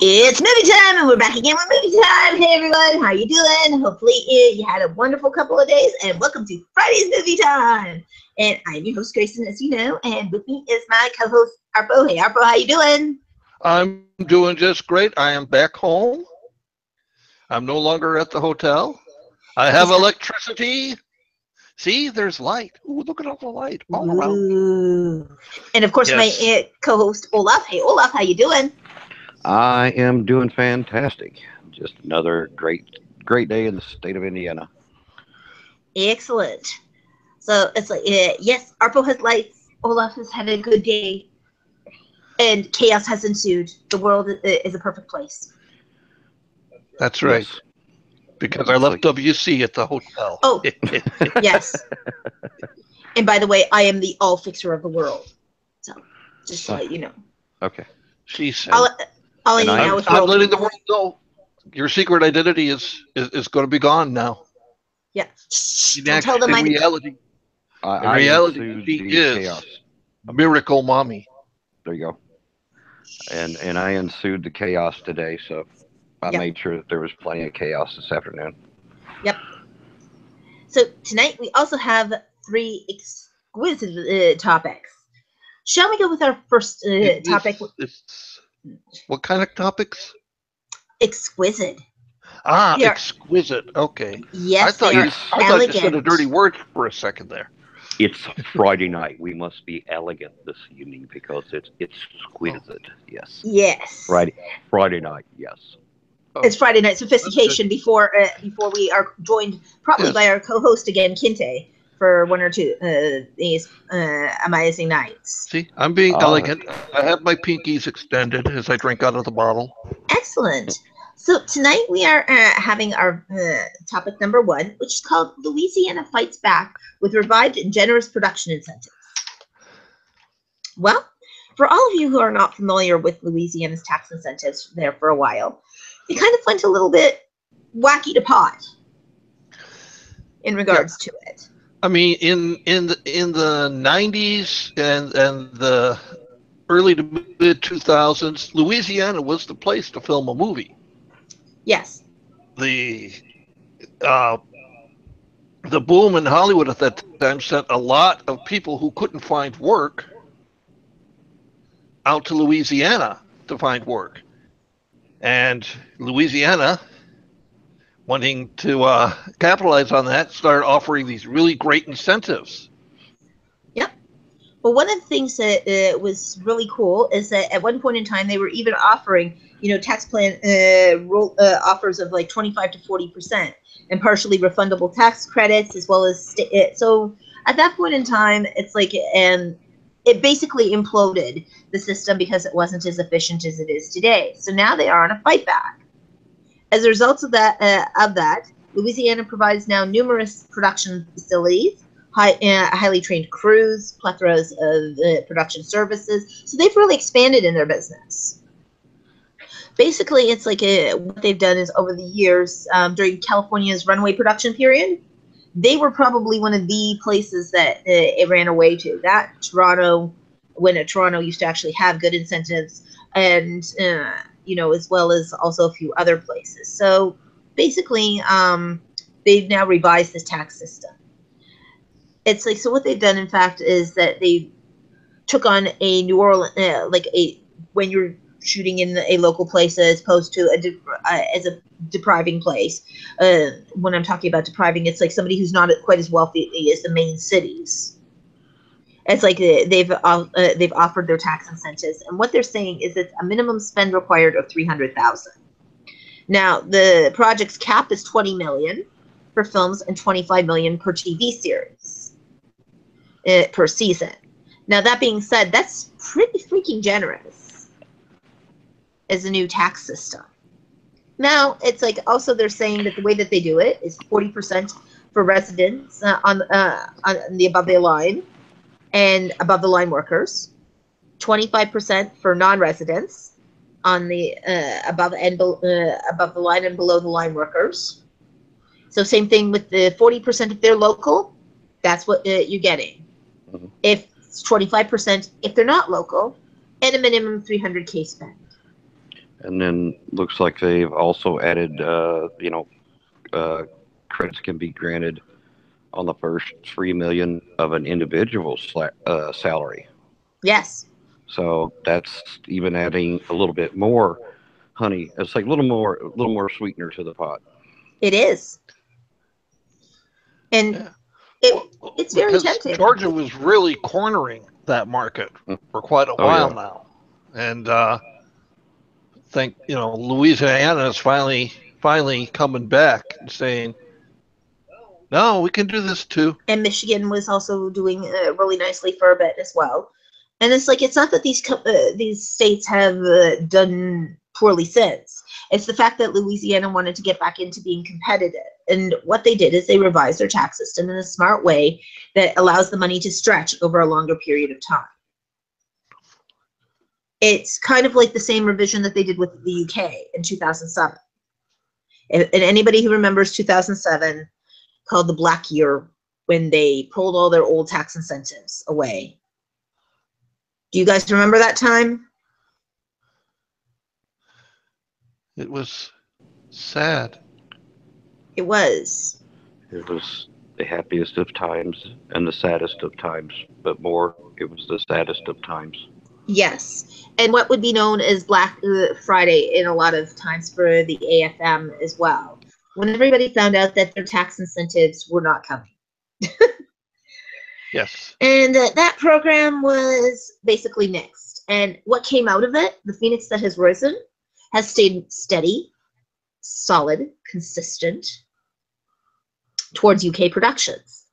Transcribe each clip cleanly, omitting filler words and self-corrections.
It's movie time, and we're back again with movie time. Hey everyone, how you doing? Hopefully you had a wonderful couple of days, and welcome to Friday's Movie Time. And I'm your host, Grayson, as you know, and with me is my co-host, Arpo. Hey Arpo, how you doing? I'm doing just great. I am back home. I'm no longer at the hotel. I have electricity. See, there's light. Ooh, look at all the light all around. And of course, my co-host, Olaf. Hey Olaf, how you doing? I am doing fantastic. Just another great day in the state of Indiana. Excellent. So it's like, yes, Arpo has lights. Olaf has had a good day. And chaos has ensued. The world is a perfect place. That's right. Yes. Because I left WC at the hotel. Oh, yes. And by the way, I am the all fixer of the world. So, just to let you know. Okay. She said. I'm letting the world know your secret identity is going to be gone now. Yeah. Don't tell them in reality, she is chaos. A miracle mommy. There you go. And I ensued the chaos today, so I made sure that there was plenty of chaos this afternoon. Yep. So tonight we also have 3 exquisite topics. Shall we go with our first topic? What kind of topics? Exquisite. Exquisite. Okay. Yes, I thought you said a dirty word for a second there. It's Friday night. We must be elegant this evening because it's exquisite. Yes. Yes. Friday night. Yes. It's Friday night sophistication before we are joined probably by our co-host again, Kinte, for 1 or 2 these amazing nights. See, I'm being elegant. I have my pinkies extended as I drink out of the bottle. Excellent. So tonight we are having our topic number 1, which is called Louisiana Fights Back with Revived and Generous Production Incentives. Well, for all of you who are not familiar with Louisiana's tax incentives there for a while, it kind of went a little bit wacky to pot in regards to it. I mean, in the 90s and the early to mid 2000s, Louisiana was the place to film a movie. Yes. The boom in Hollywood at that time sent a lot of people who couldn't find work out to Louisiana to find work. And Louisiana, wanting to capitalize on that, started offering these really great incentives. Yep. Well, one of the things that was really cool is that at one point in time, they were even offering, tax plan offers of like 25 to 40% and partially refundable tax credits, as well as so at that point in time, it's like, and it basically imploded the system because it wasn't as efficient as it is today. So now they are on a fight back. As a result of that, Louisiana provides now numerous production facilities, highly trained crews, plethoras of production services. So they've really expanded in their business. Basically, it's like what they've done is over the years, during California's runway production period, they were probably one of the places that it ran away to. That Toronto, when Toronto used to actually have good incentives, and as well as also a few other places. So basically, they've now revised this tax system. It's like, so what they've done, in fact, is that they took on a New Orleans, when you're shooting in a local place as opposed to as a depriving place. When I'm talking about depriving, it's like somebody who's not quite as wealthy as the main cities. It's like they've offered their tax incentives, and what they're saying is it's a minimum spend required of $300,000. Now the project's cap is $20 million for films and $25 million per TV series per season. Now that being said, that's pretty freaking generous as a new tax system. Now it's like also they're saying that the way that they do it is 40% for residents on the above the line and above the line workers, 25% for non-residents on the above the line and below the line workers. So same thing with the 40% if they're local, that's what you're getting. Mm-hmm. If it's 25% if they're not local, and a minimum $300K spend. And then looks like they've also added, credits can be granted on the first 3 million of an individual's salary. Yes. So that's even adding a little bit more honey. It's like a little more sweetener to the pot. It is. And Yeah. it's very Because tempting. Georgia was really cornering that market for quite a Oh while yeah. now, and think Louisiana is finally coming back and saying, no, we can do this too. And Michigan was also doing really nicely for a bit as well. And it's like, it's not that these states have done poorly since. It's the fact that Louisiana wanted to get back into being competitive. And what they did is they revised their tax system in a smart way that allows the money to stretch over a longer period of time. It's kind of like the same revision that they did with the UK in 2007. And anybody who remembers 2007, called the Black Year, when they pulled all their old tax incentives away. Do you guys remember that time? It was sad. It was. It was the happiest of times and the saddest of times, but more, it was the saddest of times. Yes. And what would be known as Black Friday in a lot of times for the AFM as well, when everybody found out that their tax incentives were not coming. Yes. And that program was basically nixed. And what came out of it, the phoenix that has risen, has stayed steady, solid, consistent towards UK productions.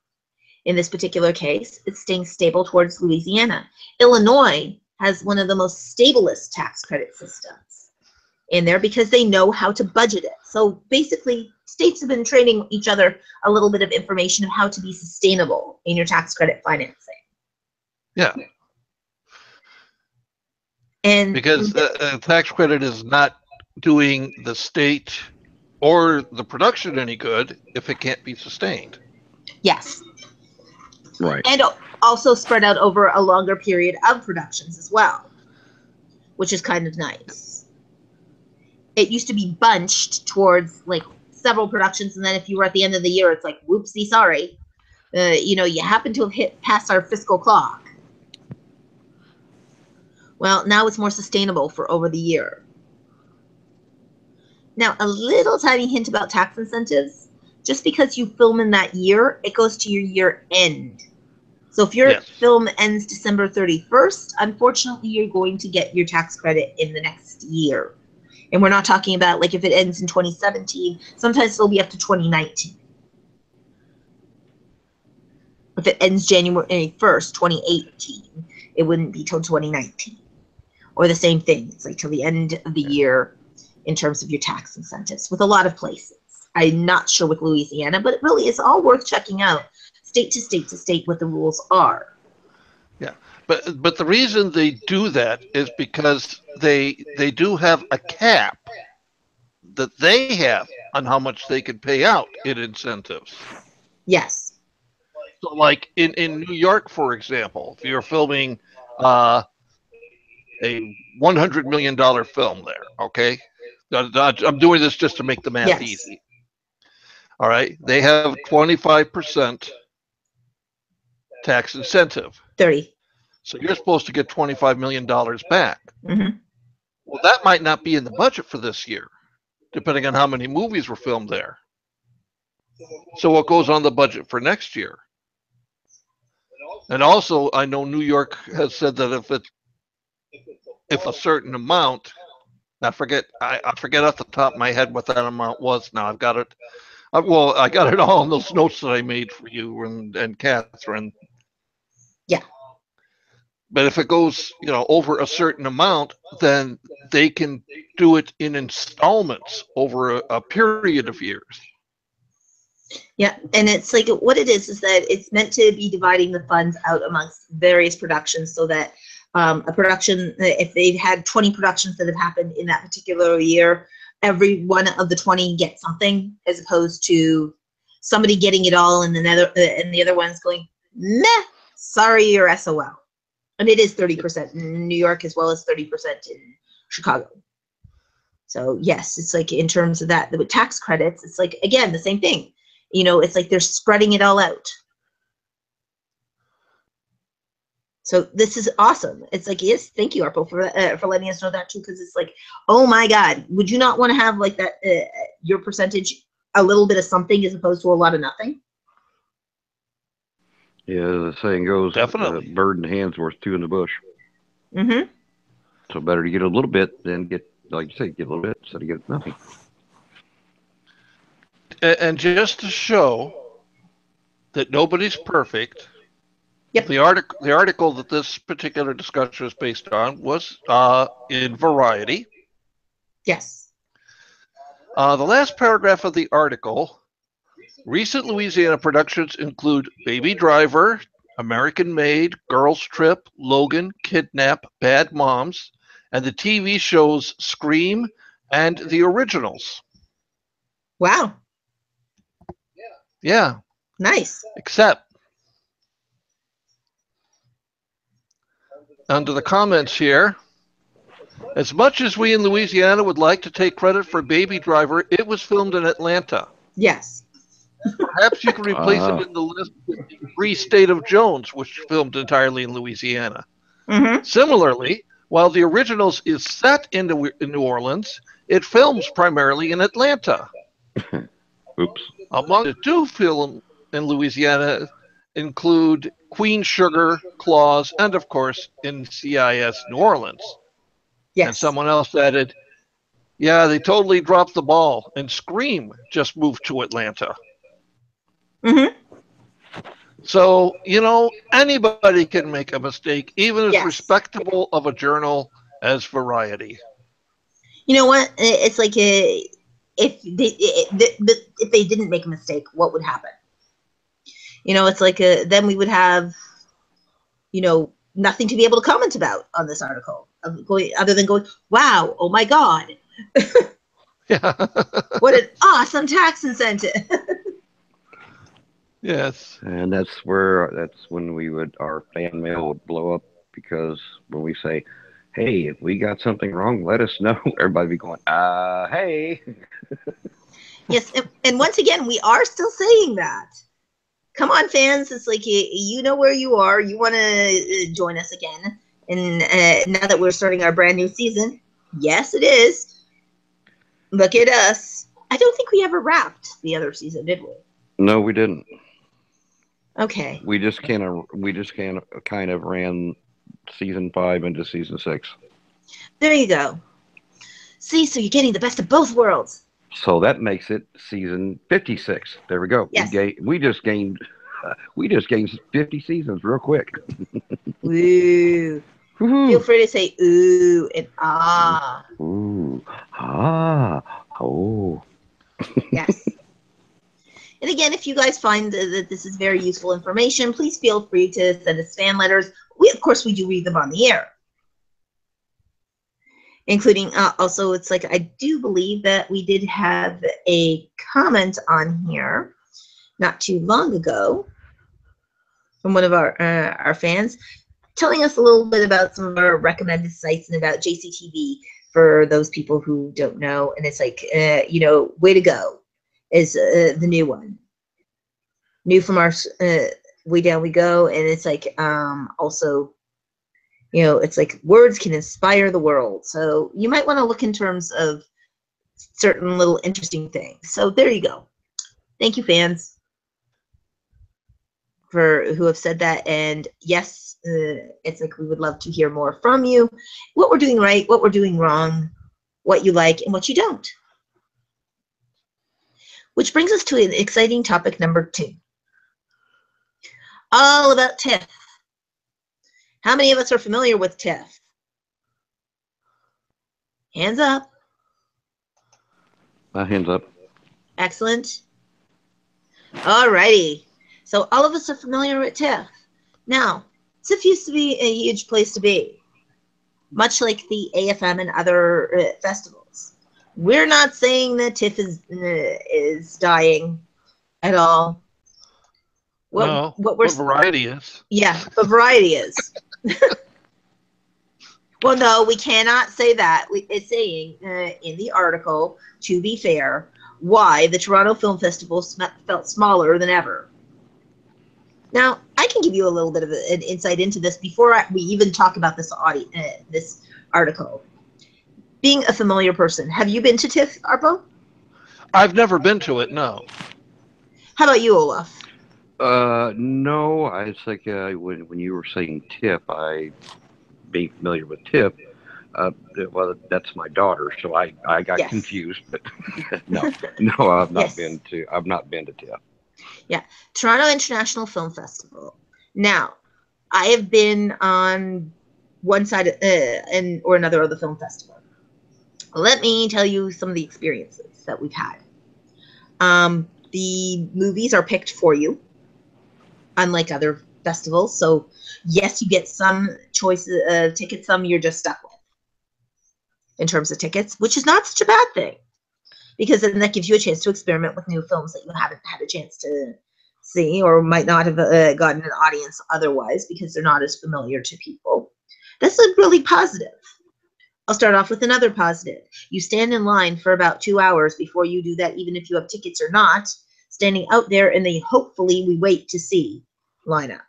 In this particular case, it's staying stable towards Louisiana. Illinois has one of the most stablest tax credit systems in there because they know how to budget it. So basically, states have been training each other a little bit of information of how to be sustainable in your tax credit financing. Yeah. And because tax credit is not doing the state or the production any good if it can't be sustained. yes. Right. And also spread out over a longer period of productions as well, which is kind of nice. It used to be bunched towards like several productions, and then if you were at the end of the year, it's like, whoopsie, sorry. You happen to have hit past our fiscal clock. Well, now it's more sustainable for over the year. Now, a little tiny hint about tax incentives. Just because you film in that year, it goes to your year end. So if your film ends December 31st, unfortunately, you're going to get your tax credit in the next year. And we're not talking about like if it ends in 2017, sometimes it'll be up to 2019. If it ends January 1st, 2018, it wouldn't be till 2019. Or the same thing, it's like till the end of the year in terms of your tax incentives with a lot of places. I'm not sure with Louisiana, but it really is all worth checking out, state to state to state, what the rules are. Yeah, but the reason they do that is because they do have a cap that they have on how much they can pay out in incentives. Yes. So, like in New York, for example, if you're filming a $100 million film there, okay? I'm doing this just to make the math easy. All right, they have 25% tax incentive. 30. So you're supposed to get $25 million back. Mm-hmm. Well, that might not be in the budget for this year, depending on how many movies were filmed there. So what goes on the budget for next year? And also, I know New York has said that if a certain amount, I forget off the top of my head what that amount was. Now I've got it. Well, I got it all in those notes that I made for you and Catherine. Yeah. But if it goes, over a certain amount, then they can do it in installments over a period of years. Yeah, and it's like what it is that it's meant to be dividing the funds out amongst various productions so that a production, if they've had 20 productions that have happened in that particular year, every one of the 20 gets something, as opposed to somebody getting it all and the other one's going, meh, sorry, you're SOL. And it is 30% in New York as well as 30% in Chicago. So yes, it's like in terms of that, with tax credits, it's like, again, the same thing. You know, it's like they're spreading it all out. So this is awesome. It's like, yes, thank you, Arpo, for letting us know that too, because it's like, oh my God, would you not want to have like that, your percentage, a little bit of something as opposed to a lot of nothing? Yeah, the saying goes, Definitely. bird in the hand's worth two in the bush. Mm-hmm. So better to get a little bit than get, like you say, get a little bit instead of get nothing. And just to show that nobody's perfect, Yep. the article that this particular discussion is based on was in Variety. Yes. The last paragraph of the article: recent Louisiana productions include Baby Driver, American Made, Girls Trip, Logan, Kidnap, Bad Moms, and the TV shows Scream and The Originals. Wow. Yeah. Nice. Except, under the comments here, as much as we in Louisiana would like to take credit for Baby Driver, it was filmed in Atlanta. Yes. Perhaps you can replace it in the list with the Free State of Jones, which filmed entirely in Louisiana. Mm-hmm. Similarly, while The Originals is set in New Orleans, it films primarily in Atlanta. Oops. Among the two films in Louisiana include Queen Sugar, Claus, and of course NCIS New Orleans. Yes. And someone else added, yeah, they totally dropped the ball, and Scream just moved to Atlanta. Mm-hmm. So, you know, anybody can make a mistake, even as Yes. respectable of a journal as Variety. You know what? It's like if they didn't make a mistake, what would happen? You know, it's like then we would have, you know, nothing to be able to comment about on this article, other than going, wow, oh my God. Yeah. What an awesome tax incentive. Yes. And that's when our fan mail would blow up, because when we say, hey, if we got something wrong, let us know, everybody be going, hey. Yes, and once again, we are still saying that. Come on, fans. It's like, you know where you are. You want to join us again. And now that we're starting our brand new season, yes, it is. Look at us. I don't think we ever wrapped the other season, did we? No, we didn't. Okay. We just kind of ran season 5 into season 6. There you go. See, so you're getting the best of both worlds. So that makes it season 56. There we go. Yes. We just gained 50 seasons real quick. Woo. Feel free to say ooh and ah. Ooh. Ah. Oh. Yes. And again, if you guys find that this is very useful information, please feel free to send us fan letters. Of course, we do read them on the air. Including also, it's like, I do believe that we did have a comment on here not too long ago from one of our fans, telling us a little bit about some of our recommended sites and about JCTV for those people who don't know. And it's like, you know, Way to Go is the new one. New from our Way Down We Go. And it's like, also, you know, it's like words can inspire the world. So you might want to look in terms of certain little interesting things. So there you go. Thank you, fans, for who have said that. And yes, it's like we would love to hear more from you. What we're doing right, what we're doing wrong, what you like and what you don't. Which brings us to an exciting topic number 2. All about TIFF. How many of us are familiar with TIFF? Hands up. Hands up. Excellent. All righty. So all of us are familiar with TIFF. Now, TIFF used to be a huge place to be, much like the AFM and other festivals. We're not saying that TIFF is dying at all. What Variety is. Yeah, but Variety is. Well, no, we cannot say that. It's saying in the article, to be fair, why the Toronto Film Festival felt smaller than ever. Now, I can give you a little bit of an insight into this before we even talk about this this article. Being a familiar person, have you been to TIFF, Arpo? I've never been to it, no. How about you, Olaf? No, I was like when you were saying TIFF, I being familiar with TIFF. Well, that's my daughter, so I got Yes. confused. But no, I've not Yes. been to TIFF. Yeah, Toronto International Film Festival. Now, I have been on one side or another of the film festival. Let me tell you some of the experiences that we've had. The movies are picked for you, unlike other festivals. So, yes, you get some choices of tickets, some you're just stuck with in terms of tickets, which is not such a bad thing, because then that gives you a chance to experiment with new films that you haven't had a chance to see or might not have gotten an audience otherwise because they're not as familiar to people. That's really positive. I'll start off with another positive. You stand in line for about 2 hours before you do that, even if you have tickets or not, standing out there, and they hopefully we wait to see lineup.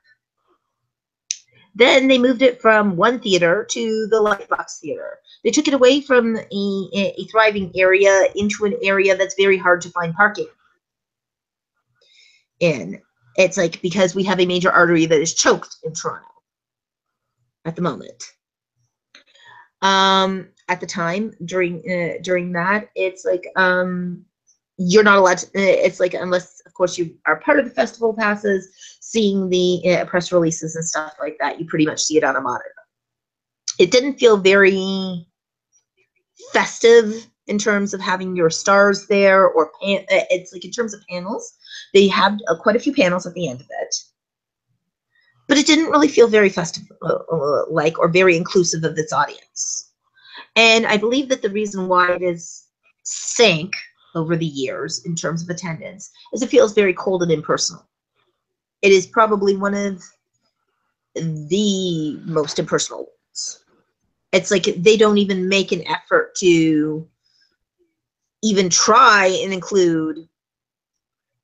Then they moved it from one theater to the Lightbox Theater. They took it away from a thriving area into an area that's very hard to find parking in. It's like because we have a major artery that is choked in Toronto at the moment. At the time during that, it's like you're not allowed to, it's like unless of course you are part of the festival passes, seeing the press releases and stuff like that, you pretty much see it on a monitor. It didn't feel very festive in terms of having your stars there, or it's like in terms of panels, they have quite a few panels at the end of it, but it didn't really feel very festive like or very inclusive of its audience. And I believe that the reason why it is sank over the years in terms of attendance is it feels very cold and impersonal. It is probably one of the most impersonal ones. It's like they don't even make an effort to even try and include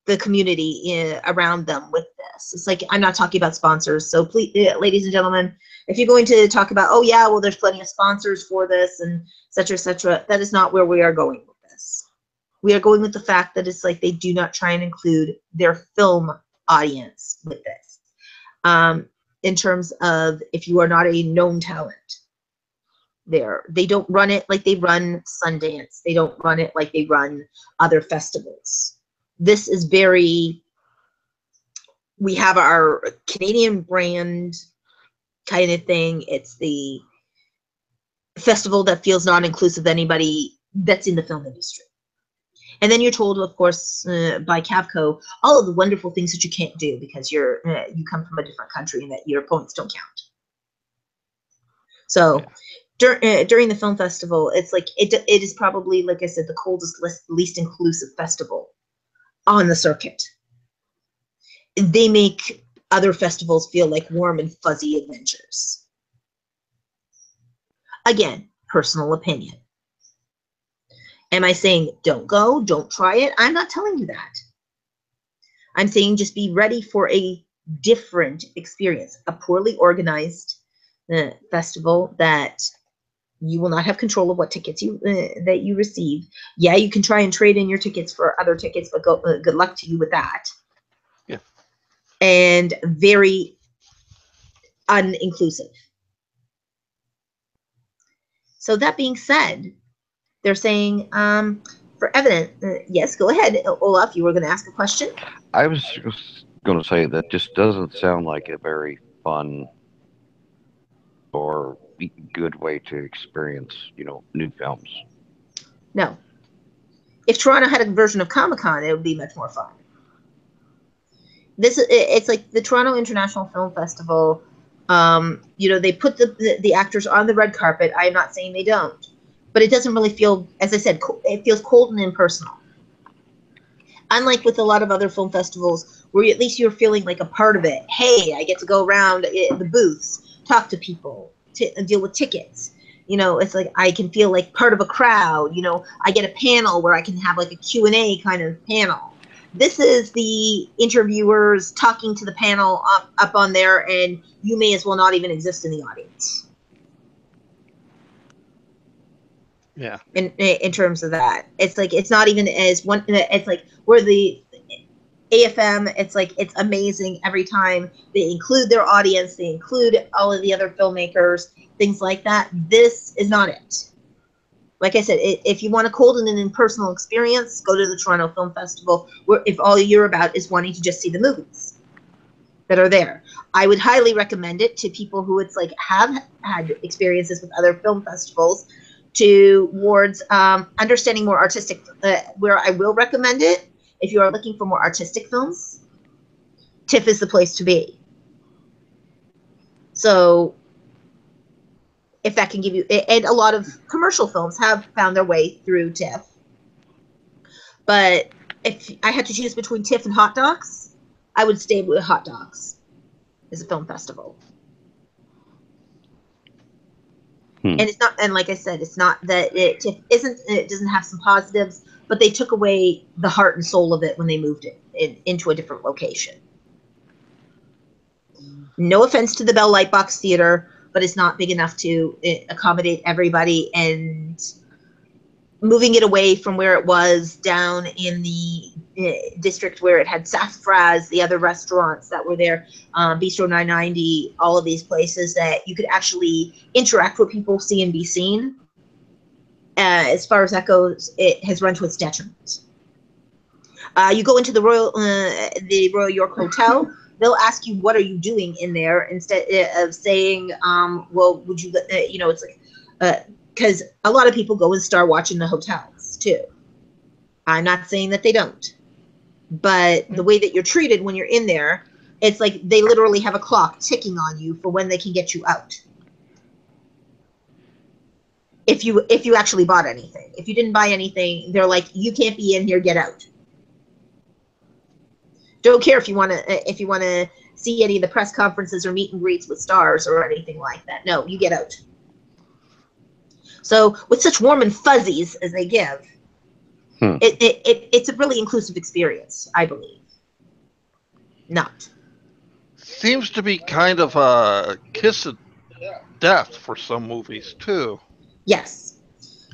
the community around them with this. It's like, I'm not talking about sponsors. So please, ladies and gentlemen, if you're going to talk about, oh yeah, well, there's plenty of sponsors for this and et cetera, that is not where we are going with this. We are going with the fact that it's like they do not try and include their film audience with this. In terms of if you are not a known talent there, they don't run it like they run Sundance. They don't run it like they run other festivals. This is very, we have our Canadian brand kind of thing. It's the festival that feels non-inclusive of anybody that's in the film industry. And then you're told, of course, by Cavco, all of the wonderful things that you can't do because you come from a different country and that your points don't count. So during the film festival, it's like it is probably, like I said, the coldest, least inclusive festival on the circuit. They make other festivals feel like warm and fuzzy adventures. Again, personal opinion. Am I saying don't go, don't try it? I'm not telling you that. I'm saying just be ready for a different experience, a poorly organized festival that you will not have control of what tickets that you receive. Yeah, you can try and trade in your tickets for other tickets, but good luck to you with that. Yeah. And very uninclusive. So that being said, they're saying for evidence, yes, go ahead, Olaf, you were going to ask a question? I was just going to say that just doesn't sound like a very fun or good way to experience, new films. No. If Toronto had a version of Comic-Con, it would be much more fun. It's like the Toronto International Film Festival. They put the actors on the red carpet. I am not saying they don't, but it doesn't really feel, as I said, it feels cold and impersonal. Unlike with a lot of other film festivals, where at least you're feeling like a part of it. Hey, I get to go around the booths, talk to people, deal with tickets. You know, it's like I can feel like part of a crowd. You know, I get a panel where I can have like a Q&A kind of panel. This is the interviewers talking to the panel up on there, and you may as well not even exist in the audience. Yeah. In terms of that, it's like it's not even as one. It's like where the AFM, it's like it's amazing every time they include their audience, they include all of the other filmmakers, things like that. This is not it. Like I said, if you want a cold and an impersonal experience, go to the Toronto Film Festival, where if all you're about is wanting to just see the movies that are there. I would highly recommend it to people who it's like have had experiences with other film festivals towards understanding more artistic, where I will recommend it. If you are looking for more artistic films, TIFF is the place to be. So if that can give you, and a lot of commercial films have found their way through TIFF. But if I had to choose between TIFF and Hot Docs, I would stay with Hot Docs as a film festival. And it's not, and like I said, it's not that TIFF isn't, it doesn't have some positives, but they took away the heart and soul of it when they moved it into a different location. No offense to the Bell Lightbox Theater, but it's not big enough to accommodate everybody, and moving it away from where it was down in the district where it had Sassafras, the other restaurants that were there, Bistro 990, all of these places that you could actually interact with people, see and be seen. As far as that goes, it has run to its detriment. You go into the Royal York Hotel, they'll ask you, what are you doing in there, instead of saying, well, would you, you know, it's like, because a lot of people go and start watching the hotels too. I'm not saying that they don't, but the way that you're treated when you're in there, it's like they literally have a clock ticking on you for when they can get you out. If you actually bought anything. If you didn't buy anything, they're like, you can't be in here, get out. Don't care if you want to see any of the press conferences or meet and greets with stars or anything like that. No, you get out. So with such warm and fuzzies as they give, it's a really inclusive experience, I believe. Not. Seems to be kind of a kiss of death for some movies too. Yes.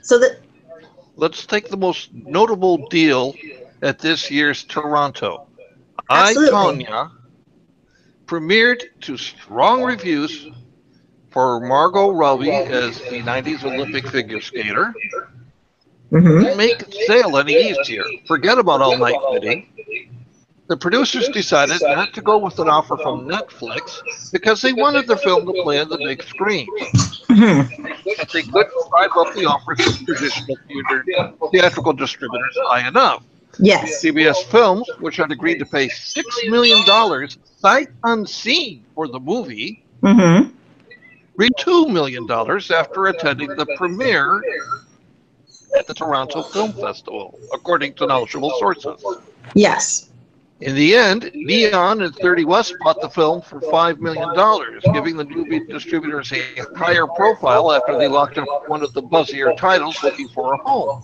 So that. Let's take the most notable deal at this year's Toronto. Absolutely. I, Tonya premiered to strong reviews for Margot Robbie as the 90s Olympic figure skater. Didn't make its sale any easier. Forget about all night bidding. The producers decided not to go with an offer from Netflix because they wanted their film to play on the big screen. But they couldn't drive up the offers from traditional theatrical distributors high enough. Yes. CBS Films, which had agreed to pay $6 million sight unseen for the movie, reached $2 million after attending the premiere at the Toronto Film Festival, according to knowledgeable sources. Yes. In the end, Neon and 30 West bought the film for $5 million, giving the movie distributors a higher profile after they locked up one of the buzzier titles looking for a home.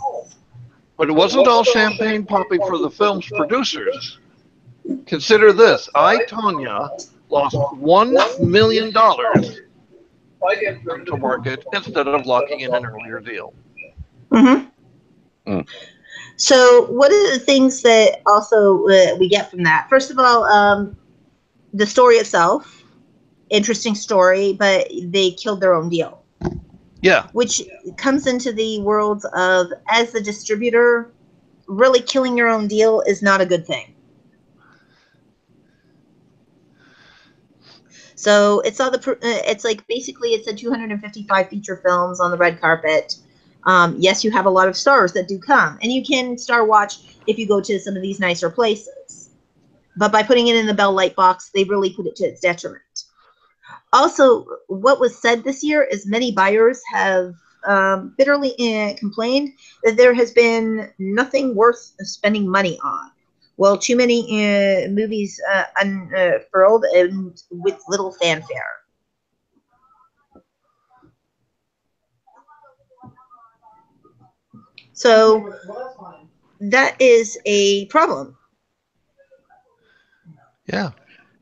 But it wasn't all champagne popping for the film's producers. Consider this. I, Tonya, lost $1 million to market instead of locking in an earlier deal. So what are the things that also we get from that? First of all, the story itself, interesting story, but they killed their own deal. Yeah. Which comes into the world of, as the distributor, really killing your own deal is not a good thing. So it's all it's like basically it's a 255 feature films on the red carpet. Yes, you have a lot of stars that do come, and you can star watch if you go to some of these nicer places. But by putting it in the Bell Lightbox, they really put it to its detriment. Also, what was said this year is many buyers have bitterly complained that there has been nothing worth spending money on. Well, too many movies unfurled and with little fanfare. So that is a problem. Yeah.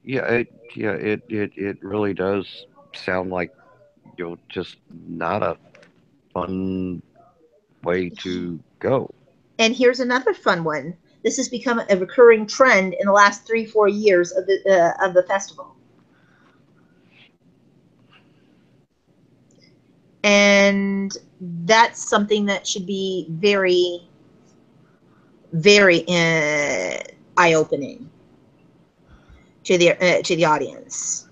It really does sound like just not a fun way to go. And here's another fun one. This has become a recurring trend in the last 3-4 years of the festival. And that's something that should be very, very eye-opening to the audience.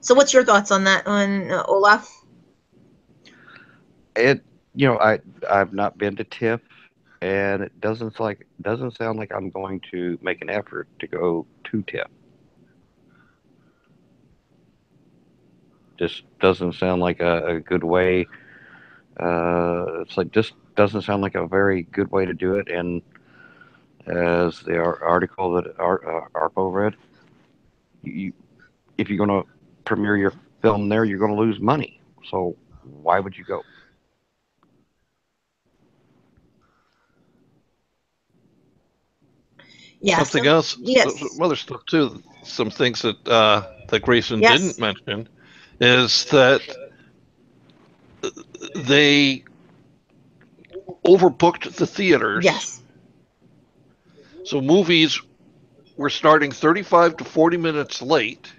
So, what's your thoughts on that one, Olaf? It I've not been to TIFF, and it doesn't sound like I'm going to make an effort to go to TIFF. Just doesn't sound like a good way. It's like just doesn't sound like a very good way to do it. And as the article that Arpo read, you, if you're going to premiere your film there, you're going to lose money. So why would you go? Yeah. Something else, Yes. some other stuff too. Some things that that Grayson Yes. didn't mention is that they overbooked the theaters. Yes. So movies were starting 35 to 40 minutes late,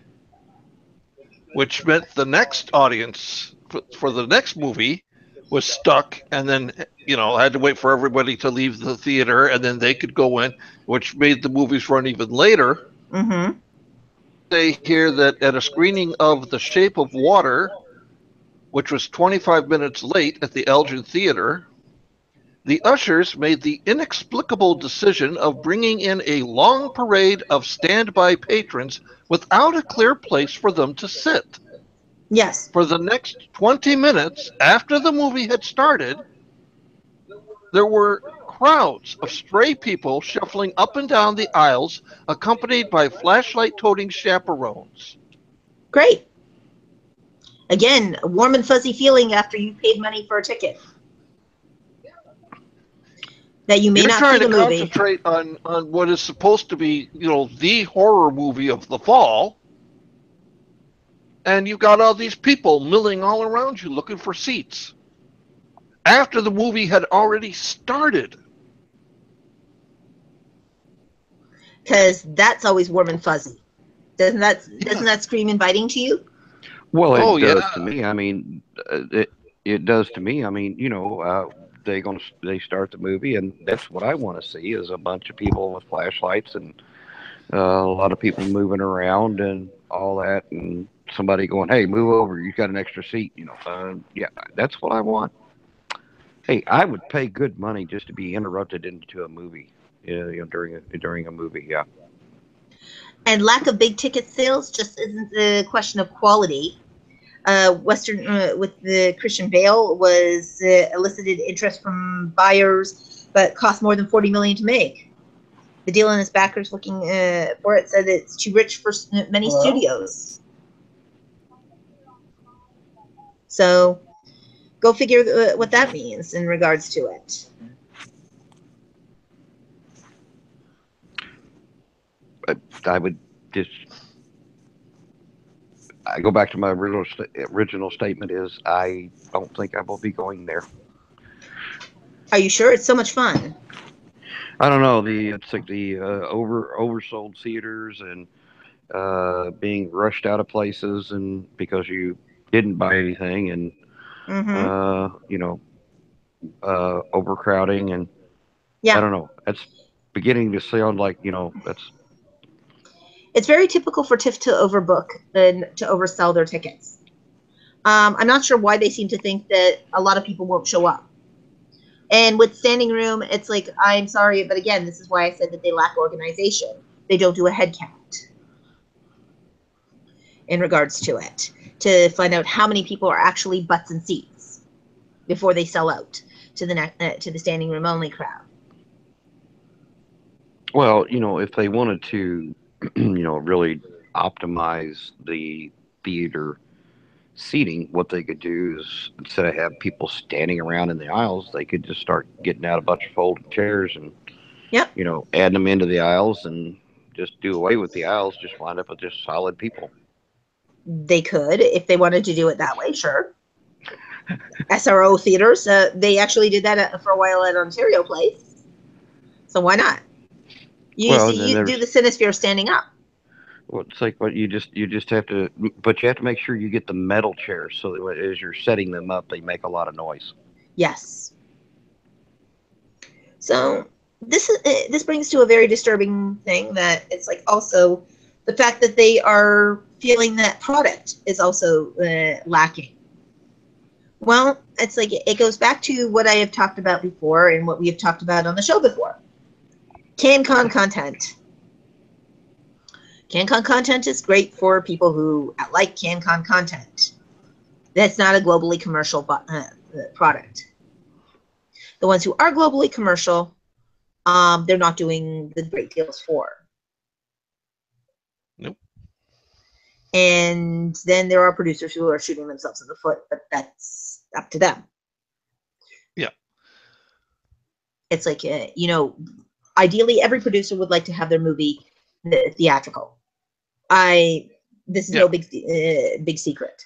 which meant the next audience for the next movie was stuck and then had to wait for everybody to leave the theater and then they could go in, which made the movies run even later. Mm-hmm. They hear that at a screening of The Shape of Water, which was 25 minutes late at the Elgin Theater, the ushers made the inexplicable decision of bringing in a long parade of standby patrons without a clear place for them to sit. Yes. For the next 20 minutes after the movie had started, there were crowds of stray people shuffling up and down the aisles, accompanied by flashlight-toting chaperones. Great. Again, a warm and fuzzy feeling after you paid money for a ticket. That you may You're not trying see to the movie. concentrate on what is supposed to be, the horror movie of the fall, and you've got all these people milling all around you looking for seats after the movie had already started. Because that's always warm and fuzzy. Doesn't that scream inviting to you? Well, Oh it does yeah. to me. I mean, it does to me. I mean, they start the movie, and that's what I want to see is a bunch of people with flashlights and a lot of people moving around and all that, and somebody going, "Hey, move over! You got an extra seat." Yeah, that's what I want. Hey, I would pay good money just to be interrupted into a movie, during a movie. Yeah. And lack of big ticket sales just isn't a question of quality. Western with the Christian Bale was elicited interest from buyers, but cost more than $40 million to make. The deal and its backers looking for it said it's too rich for many studios. So go figure what that means in regards to it. I would just I go back to my original statement is I don't think I will be going there. Are you sure? It's so much fun. I don't know it's like the oversold theaters and being rushed out of places and because you didn't buy anything and Mm-hmm. overcrowding and I Yeah. don't know. That's beginning to sound like that's It's very typical for TIFF to overbook and to oversell their tickets. I'm not sure why they seem to think that a lot of people won't show up. And with standing room, it's like, I'm sorry, but again, this is why I said that they lack organization. They don't do a head count in regards to it to find out how many people are actually butts and seats before they sell out to the standing room only crowd. well, if they wanted to, really optimize the theater seating, what they could do is instead of have people standing around in the aisles, they could just start getting out a bunch of folding chairs and Yep. adding them into the aisles and just do away with the aisles. Just wind up with just solid people. They could, if they wanted to do it that way, sure. SRO theaters, they actually did that for a while at Ontario Place. So why not? You do the Cinesphere standing up. Well, it's like what you just have to, but you have to make sure you get the metal chairs so that as you're setting them up, they make a lot of noise. Yes. So this brings to a very disturbing thing that it's like also the fact that they are feeling that product is also lacking. Well, it's like it goes back to what I have talked about before and what we have talked about on the show before. CanCon content. CanCon content is great for people who like CanCon content. That's not a globally commercial product. The ones who are globally commercial, they're not doing the great deals for. Nope. And then there are producers who are shooting themselves in the foot, but that's up to them. Yeah. It's like, ideally every producer would like to have their movie theatrical. This is no big secret.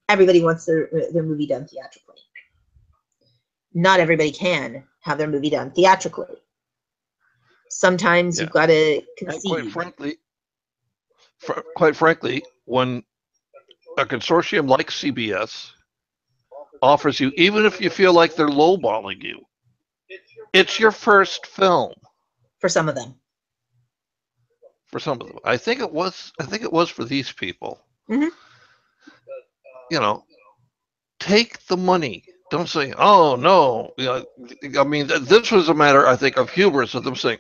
Everybody wants their movie done theatrically. Not everybody can have their movie done theatrically. Sometimes you've got to concede. And quite frankly, when a consortium like CBS offers you, even if you feel like they're lowballing you, it's your first film. For some of them. For some of them, I think it was for these people. Mm-hmm. Take the money. Don't say, "Oh no." I mean, this was a matter, I think, of hubris of them saying,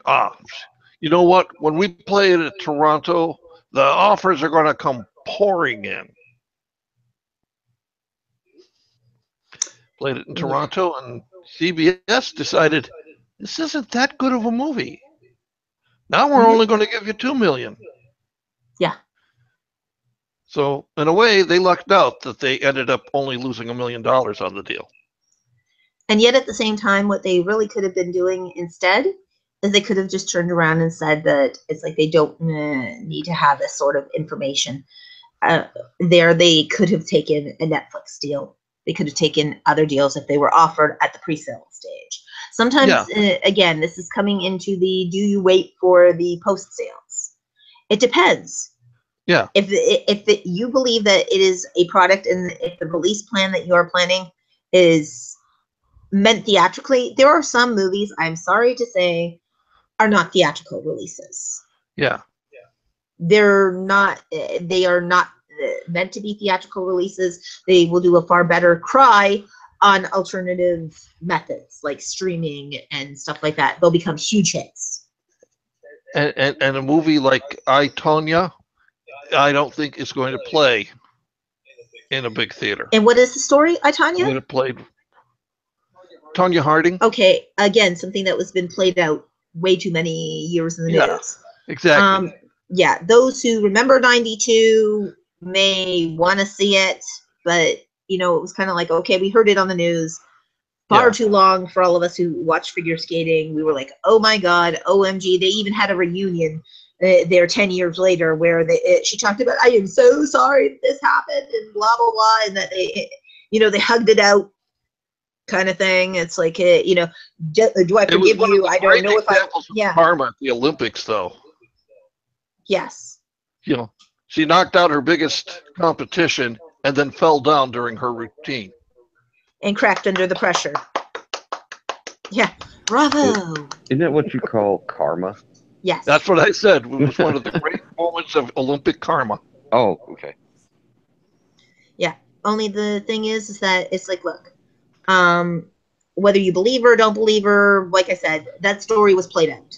you know what? When we play it at Toronto, the offers are going to come pouring in. Played it in Toronto, and CBS decided this isn't that good of a movie. Now we're only going to give you $2 million. Yeah. So in a way, they lucked out that they ended up only losing $1 million on the deal. And yet at the same time, what they really could have been doing instead is they could have just turned around and said that it's like they don't need to have this sort of information. They could have taken a Netflix deal. They could have taken other deals if they were offered at the pre-sale stage. Sometimes, again, this is coming into the do you wait for the post sales? It depends. Yeah. If you believe that it is a product and if the release plan that you are planning is meant theatrically, there are some movies, I'm sorry to say, are not theatrical releases. Yeah. They are not meant to be theatrical releases. They will do a far better cry on alternative methods like streaming and stuff like that. They'll become huge hits. And a movie like I, Tonya, I don't think it's going to play in a big theater. And what is the story, I, Tonya? Would it played Tonya Harding? Okay, again, something that was been played out way too many years in the news. Exactly. Those who remember 92 may want to see it, but it was kind of like, okay, we heard it on the news far too long for all of us who watch figure skating. We were like, oh my God, OMG. They even had a reunion there 10 years later where she talked about, I am so sorry this happened and blah, blah, blah. And that they hugged it out kind of thing. It's like, do I forgive you? I don't know if karma at the Olympics, though. Yes. She knocked out her biggest competition and then fell down during her routine. And cracked under the pressure. Yeah. Bravo. Isn't that what you call karma? Yes. That's what I said. It was one of the great moments of Olympic karma. Oh, okay. Yeah. Only the thing is that it's like, look, whether you believe her or don't believe her, like I said, that story was played out.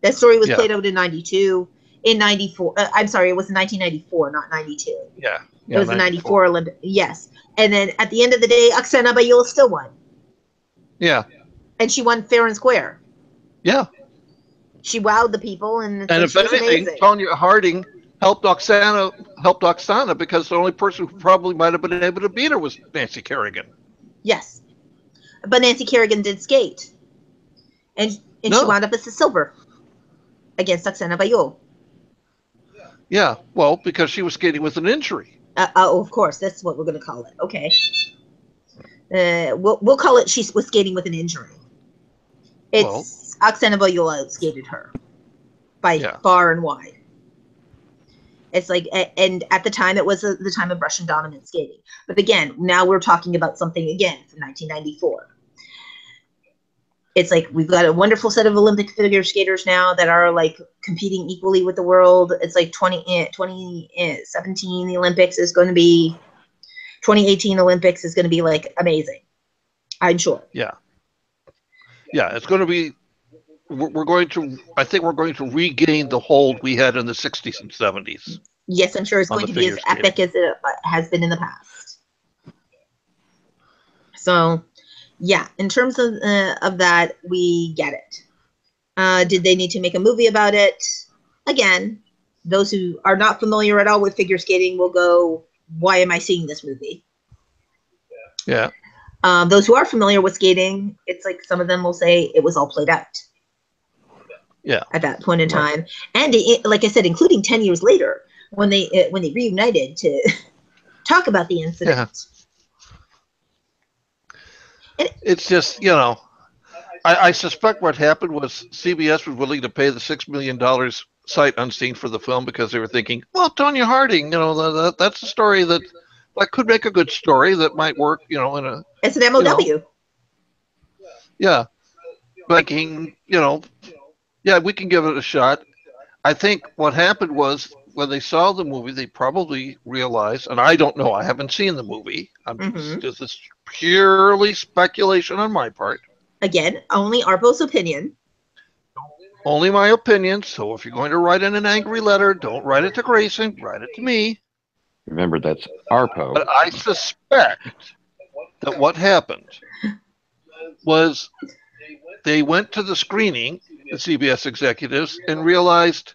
That story was played out in 92. In 94. I'm sorry, it was in 1994, not 92. Yeah. It was the 94 Olympic. Yes. And then at the end of the day, Oksana Bayul still won. Yeah. And she won fair and square. Yeah. She wowed the people. And if anything, Tonya Harding helped Oksana because the only person who probably might have been able to beat her was Nancy Kerrigan. Yes, but Nancy Kerrigan did skate, and she No. wound up as a silver against Oksana Bayul. Yeah, well, because she was skating with an injury. Oh, of course, that's what we're going to call it. Okay, we'll call it she was skating with an injury. It's Oksana Bayul outskated her by far and wide. It's like, and at the time, it was the time of Russian dominant skating. But again, now we're talking about something again from 1994. It's like we've got a wonderful set of Olympic figure skaters now that are like competing equally with the world. It's like 2017 the Olympics is going to be 2018 Olympics is going to be like amazing. I'm sure. Yeah. Yeah, it's going to be. I think we're going to regain the hold we had in the 60s and 70s. Yes, I'm sure it's going to be as epic as it has been in the past. So, yeah, in terms of that, we get it. Did they need to make a movie about it? Again, those who are not familiar at all with figure skating will go, why am I seeing this movie? Yeah. Those who are familiar with skating, it's like some of them will say it was all played out. Yeah. At that point in time, and like I said, including 10 years later when they reunited to talk about the incident. Yeah. It's just, I suspect what happened was CBS was willing to pay the $6 million sight unseen for the film because they were thinking, well, Tonya Harding, that's a story that could make a good story that might work, in a. It's an MOW. Yeah. Thinking, yeah, we can give it a shot. I think what happened was when they saw the movie, they probably realized, and I don't know, I haven't seen the movie. This is purely speculation on my part. Again, only Arpo's opinion. Only my opinion. So if you're going to write in an angry letter, don't write it to Grayson, write it to me. Remember, that's Arpo. But I suspect that what happened was they went to the screening, the CBS executives, and realized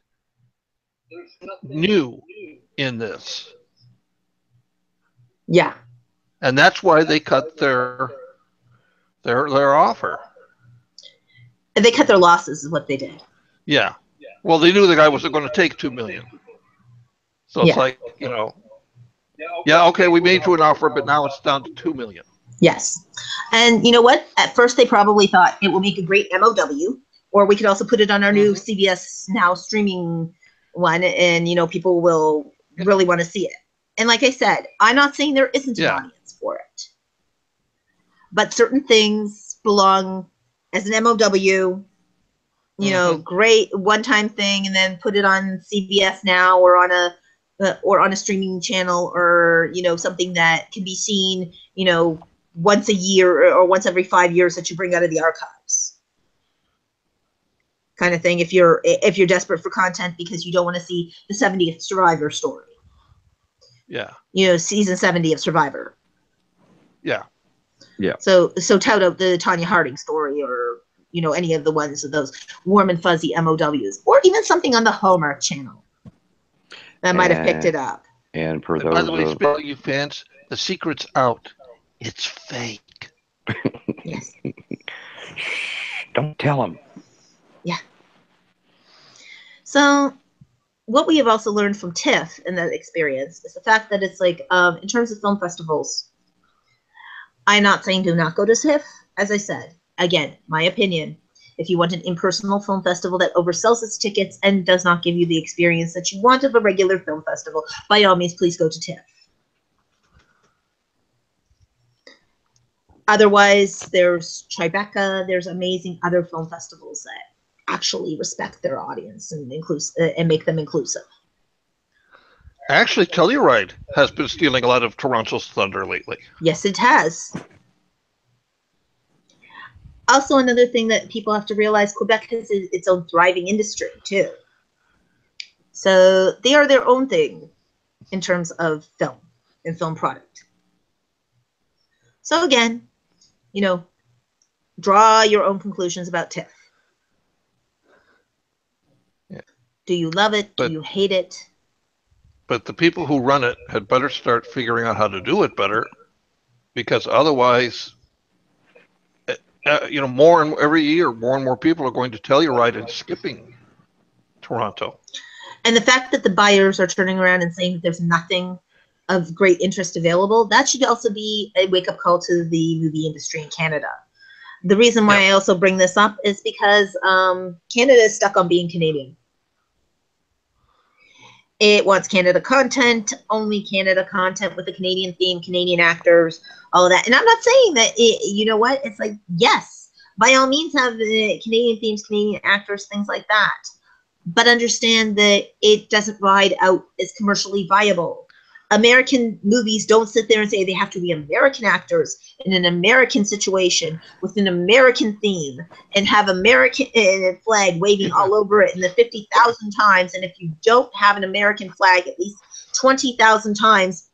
new in this. Yeah. And that's why they cut their offer. They cut their losses is what they did. Yeah. Well, they knew the guy wasn't going to take $2 million. So it's like, yeah, okay, we made you an offer, but now it's down to $2 million. Yes. And you know what? At first, they probably thought it will make a great MOW, or we could also put it on our new CBS Now streaming one, and, people will really want to see it. And like I said, I'm not saying there isn't an audience for it. But certain things belong as an MOW, great one-time thing, and then put it on CBS Now or on a streaming channel, or something that can be seen once a year or once every 5 years that you bring out of the archives, kind of thing. If you're desperate for content because you don't want to see the 70th Survivor story, season 70 of Survivor, so tout out the Tonya Harding story, or any of the ones of those warm and fuzzy MOWs, or even something on the Hallmark Channel that might have picked it up. And for those, by the way, speaking you fans, the secret's out. It's fake. Yes. Don't tell them. Yeah. So what we have also learned from TIFF in that experience is the fact that it's like, in terms of film festivals, I'm not saying do not go to TIFF. As I said, again, my opinion, if you want an impersonal film festival that oversells its tickets and does not give you the experience that you want of a regular film festival, by all means, please go to TIFF. Otherwise, there's Tribeca, there's amazing other film festivals that actually respect their audience and make them inclusive. Actually, Telluride has been stealing a lot of Toronto's thunder lately. Yes, it has. Also, another thing that people have to realize, Quebec has its own thriving industry, too. So they are their own thing in terms of film and film product. So again, draw your own conclusions about TIFF. Yeah. Do you love it? Do you hate it? But the people who run it had better start figuring out how to do it better, because otherwise, more and every year, more and more people are going to Telluride and skipping Toronto. And the fact that the buyers are turning around and saying that there's nothing of great interest available, that should also be a wake-up call to the movie industry in Canada. The reason why I also bring this up is because Canada is stuck on being Canadian. It wants Canada content, only Canada content with a Canadian theme, Canadian actors, all of that. And I'm not saying that, you know what? It's like, yes, by all means have Canadian themes, Canadian actors, things like that. But understand that it doesn't ride out as commercially viable. American movies don't sit there and say they have to be American actors in an American situation with an American theme and have American flag waving all over it in the 50,000 times. And if you don't have an American flag at least 20,000 times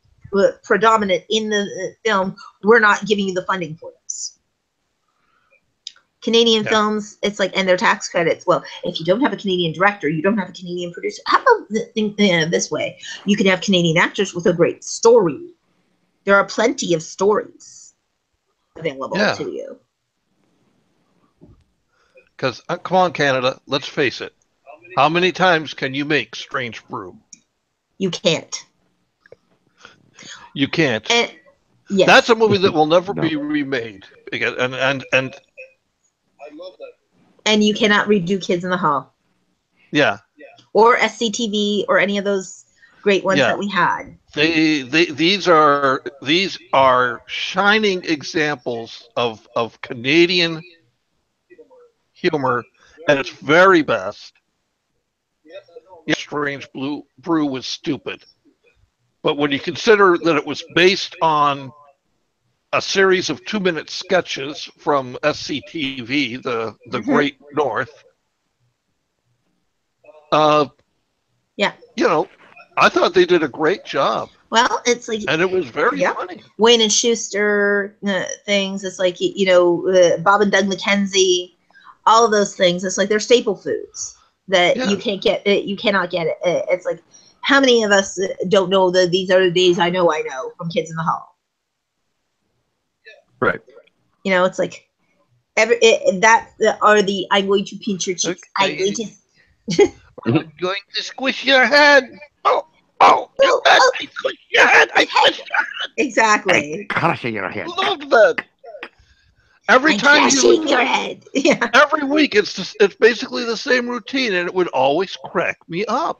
predominant in the film, we're not giving you the funding for this. Canadian films, it's like, and their tax credits. Well, if you don't have a Canadian director, you don't have a Canadian producer. How about think this way? You can have Canadian actors with a great story. There are plenty of stories available to you. Because, come on, Canada, let's face it. How many times can you make Strange Brew? You can't. You can't. And, yes. That's a movie that will never be remade. And and you cannot redo Kids in the Hall. Yeah. Or SCTV or any of those great ones that we had. These are shining examples of Canadian humor at its very best. Strange Brew was stupid. But when you consider that it was based on a series of 2-minute sketches from SCTV, the Great North. I thought they did a great job. Well, it's like, and it was very funny. Wayne and Schuster things. It's like Bob and Doug McKenzie, all of those things. It's like they're staple foods that you can't get. You cannot get it. It's like, how many of us don't know that these are the days I know from Kids in the Hall? Right. It's like that are the I'm going to pinch your cheeks. I'm going to I'm going to squish your head. Oh, I squish your head. I squish your head. Exactly. Crushing your head. Love that. Every time crushing your head. Yeah. Every week it's basically the same routine, and it would always crack me up.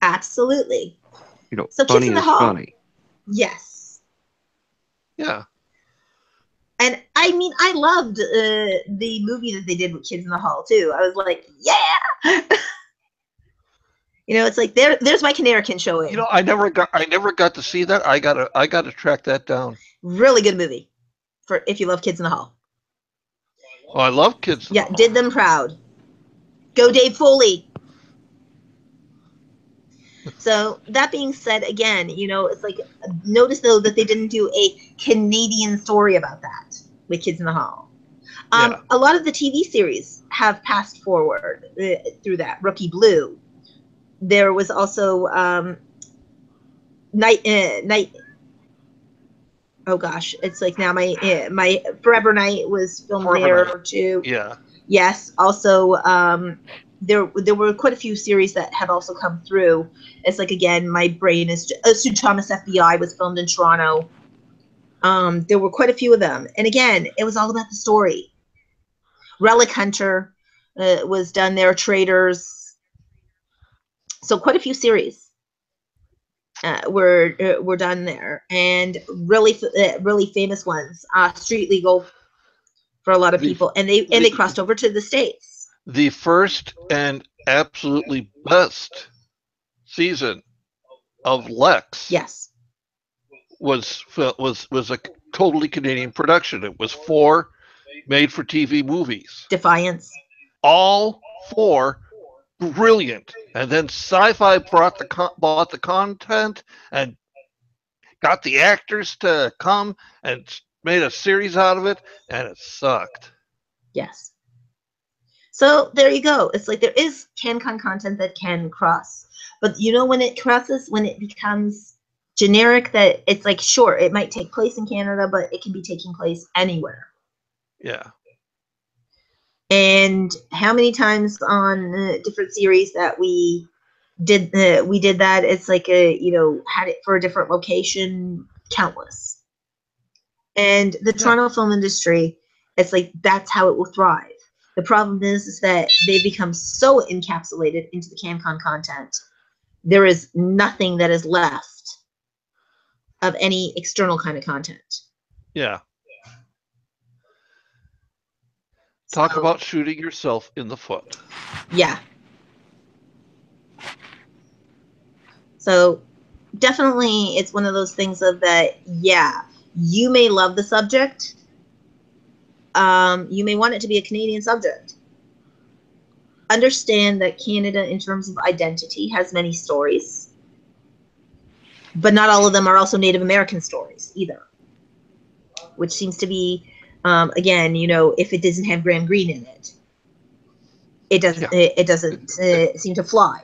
Absolutely. So Kids in the Hall. Funny. Yes. Yeah. And I mean, I loved the movie that they did with Kids in the Hall too. I was like, yeah. It's like there's my Canarican showing. I never got to see that. I gotta track that down. Really good movie for if you love Kids in the Hall. Oh, I love Kids in the Hall. Did them proud. Go Dave Foley. So that being said, again, it's like, notice though that they didn't do a Canadian story about that with Kids in the Hall. A lot of the TV series have passed forward through that. Rookie Blue. There was also Night. Oh gosh, it's like now my Forever Night was filmed there too. Yeah. Yes. Also, there were quite a few series that have also come through. It's like, again, my brain is Sue Thomas FBI was filmed in Toronto. There were quite a few of them, and again, it was all about the story. Relic Hunter was done there. Traders. So quite a few series were done there, and really famous ones. Street Legal for a lot of people, and they crossed over to the States. The first and absolutely best season of Lex, was a totally Canadian production. It was 4 made-for-TV movies. Defiance. All 4 brilliant, and then Sci-Fi bought the content and got the actors to come and made a series out of it, and it sucked. Yes. So there you go. It's like there is CanCon content that can cross, But when it becomes generic, that it's like, sure, it might take place in Canada, but it can be taking place anywhere. Yeah. And how many times on different series that we did that, it's like had it for a different location, countless. And the Toronto film industry, it's like that's how it will thrive. The problem is that they become so encapsulated into the CanCon content, there is nothing that is left of any external kind of content. Yeah. Talk about shooting yourself in the foot. Yeah. So definitely it's one of those things of that, yeah, you may love the subject. You may want it to be a Canadian subject. Understand that Canada, in terms of identity, has many stories. But not all of them are also Native American stories either. Which seems to be, again, if it doesn't have Graham Greene in it, it doesn't seem to fly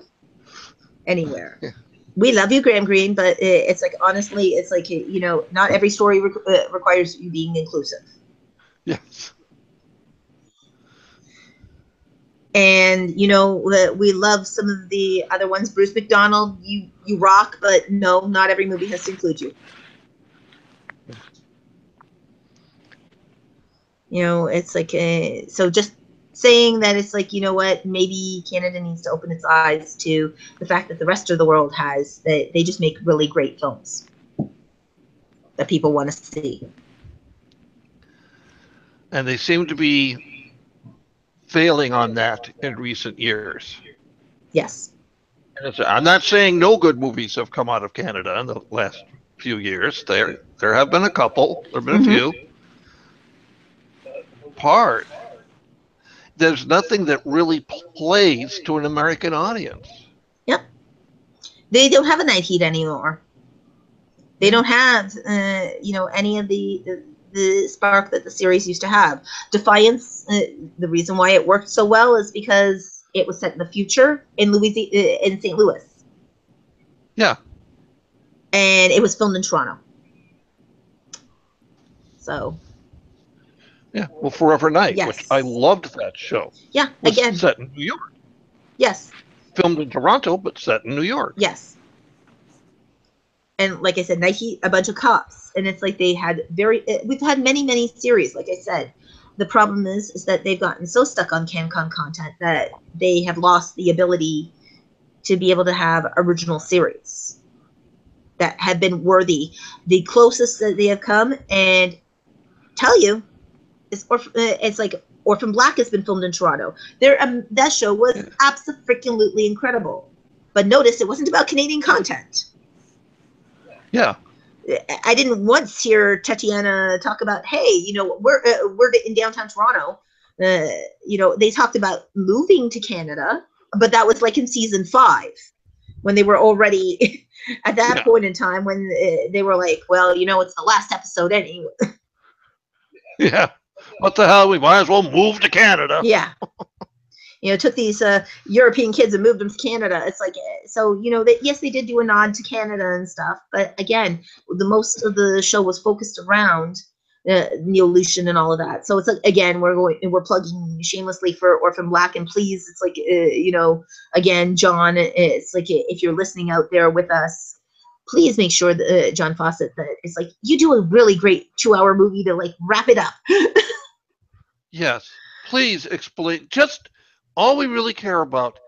anywhere. Yeah. We love you, Graham Greene, but it's like, honestly, it's like, not every story requires you being inclusive. Yes. And we love some of the other ones. Bruce McDonald, you rock, but no, not every movie has to include you. It's like, so just saying that, it's like, what, maybe Canada needs to open its eyes to the fact that the rest of the world has, that they just make really great films that people want to see. And they seem to be failing on that in recent years. Yes. I'm not saying no good movies have come out of Canada in the last few years. There have been a couple. There have been a few. Part. There's nothing that really plays to an American audience. Yep. They don't have a night heat anymore. They don't have, any of the spark that the series used to have. Defiance, the reason why it worked so well is because it was set in the future in St. Louis. Yeah. And it was filmed in Toronto. So. Yeah. Well, Forever Night, yes. which I loved that show. Yeah. Was again. set in New York. Yes. Filmed in Toronto, but set in New York. Yes. And like I said, Nike, a bunch of cops. And it's like we've had many, many series, like I said. The problem is that they've gotten so stuck on CanCon content that they have lost the ability to be able to have original series that have been worthy. The closest that they have come, and tell you, it's like Orphan Black has been filmed in Toronto. That show was absolutely incredible. But notice it wasn't about Canadian content. Yeah. I didn't once hear Tatiana talk about, hey, we're in downtown Toronto. They talked about moving to Canada, but that was like in season 5 when they were already at that point in time, when they were like, well, it's the last episode anyway. Yeah. What the hell? We might as well move to Canada. Yeah. Took these European kids and moved them to Canada. It's like, so, yes, they did do a nod to Canada and stuff. But again, the most of the show was focused around Neil Lucian and all of that. So it's like, again, we're plugging shamelessly for Orphan Black. And please, it's like, again, John, it's like, if you're listening out there with us, please make sure that John Fawcett, that it's like, you do a really great 2-hour movie to like wrap it up. Yes. Please explain. Just all we really care about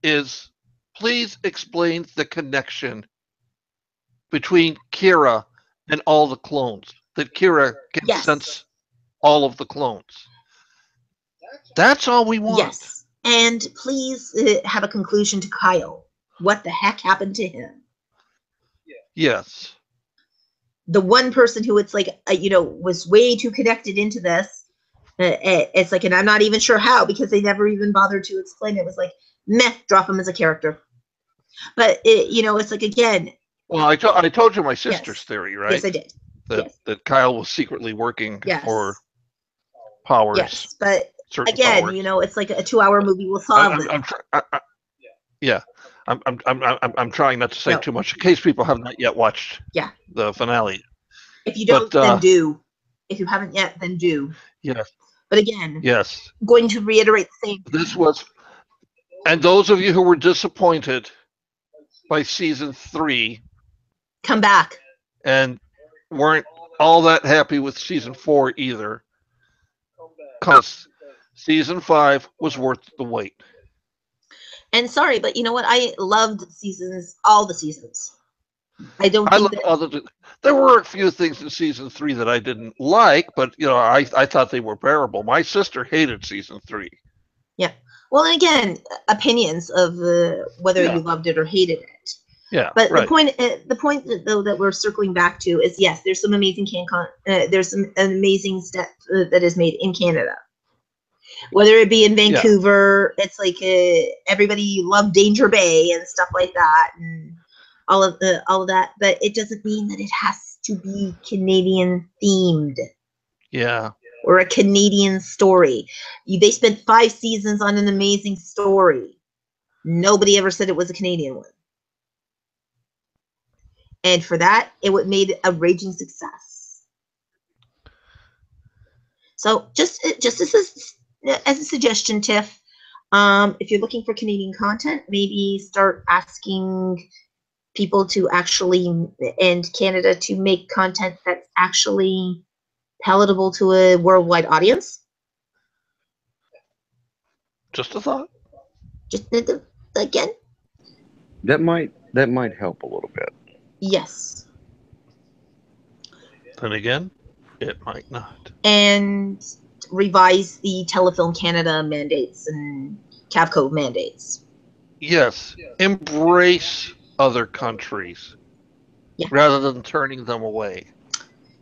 is, please explain the connection between Kira and all the clones. That Kira can sense all of the clones. That's all we want. Yes. And please have a conclusion to Kyle. What the heck happened to him? Yes. The one person who it's like, was way too connected into this. It's like, and I'm not even sure how, because they never even bothered to explain it. It was like, meh, drop him as a character. But, it's like, again. Well, I told you my sister's theory, right? Yes, I did. That Kyle was secretly working for Powers. Yes, but again, powers. It's like a 2-hour movie will solve it. Yeah, I'm trying not to say No. too much in case people have not yet watched Yeah. the finale. If you But don't, then do. If you haven't yet, then do. yes, But again, yes, I'm going to reiterate the same. this was. And those of you who were disappointed by season 3 Come back. and weren't all that happy with season 4 either, because season 5 was worth the wait. And sorry, but you know what? I loved all the seasons. I don't think that. There were a few things in season 3 that I didn't like, but I thought they were bearable. My sister hated season 3. Yeah. Well, and again, opinions of whether you loved it or hated it. Yeah. But right. the point though that we're circling back to is yes, there's some amazing there's some amazing stuff that is made in Canada. Whether it be in Vancouver, it's like everybody loved Danger Bay and stuff like that, and all of that. But it doesn't mean that it has to be Canadian themed. Yeah. Or a Canadian story. They spent 5 seasons on an amazing story. Nobody ever said it was a Canadian one. And for that, it made a raging success. So just as a suggestion, Tiff, if you're looking for Canadian content, maybe start asking people to actually, and Canada, to make content that's actually palatable to a worldwide audience. Just a thought. Just again. That might help a little bit. Yes. Then again, it might not. And revise the Telefilm Canada mandates and Capco mandates. Yes. Embrace other countries rather than turning them away.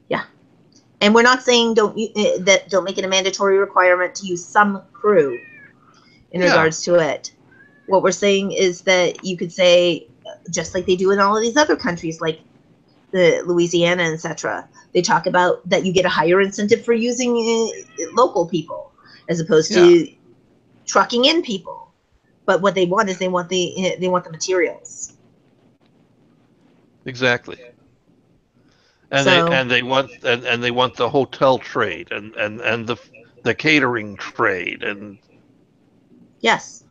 Yeah. And we're not saying don't make it a mandatory requirement to use some crew in regards to it. What we're saying is that you could say, just like they do in all of these other countries, like the Louisiana, etc. They talk about that you get a higher incentive for using local people as opposed to trucking in people. But what they want is they want the materials. Exactly. And they want the hotel trade and the catering trade and yes.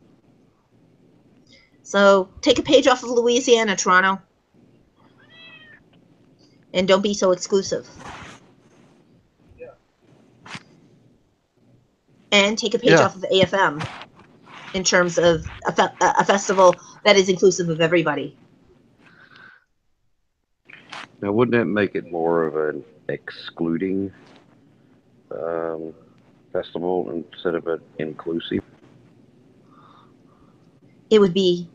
So take a page off of Louisiana, Toronto, and don't be so exclusive. And take a page off of AFM in terms of a festival that is inclusive of everybody. Now, wouldn't that make it more of an excluding festival instead of an inclusive? It would be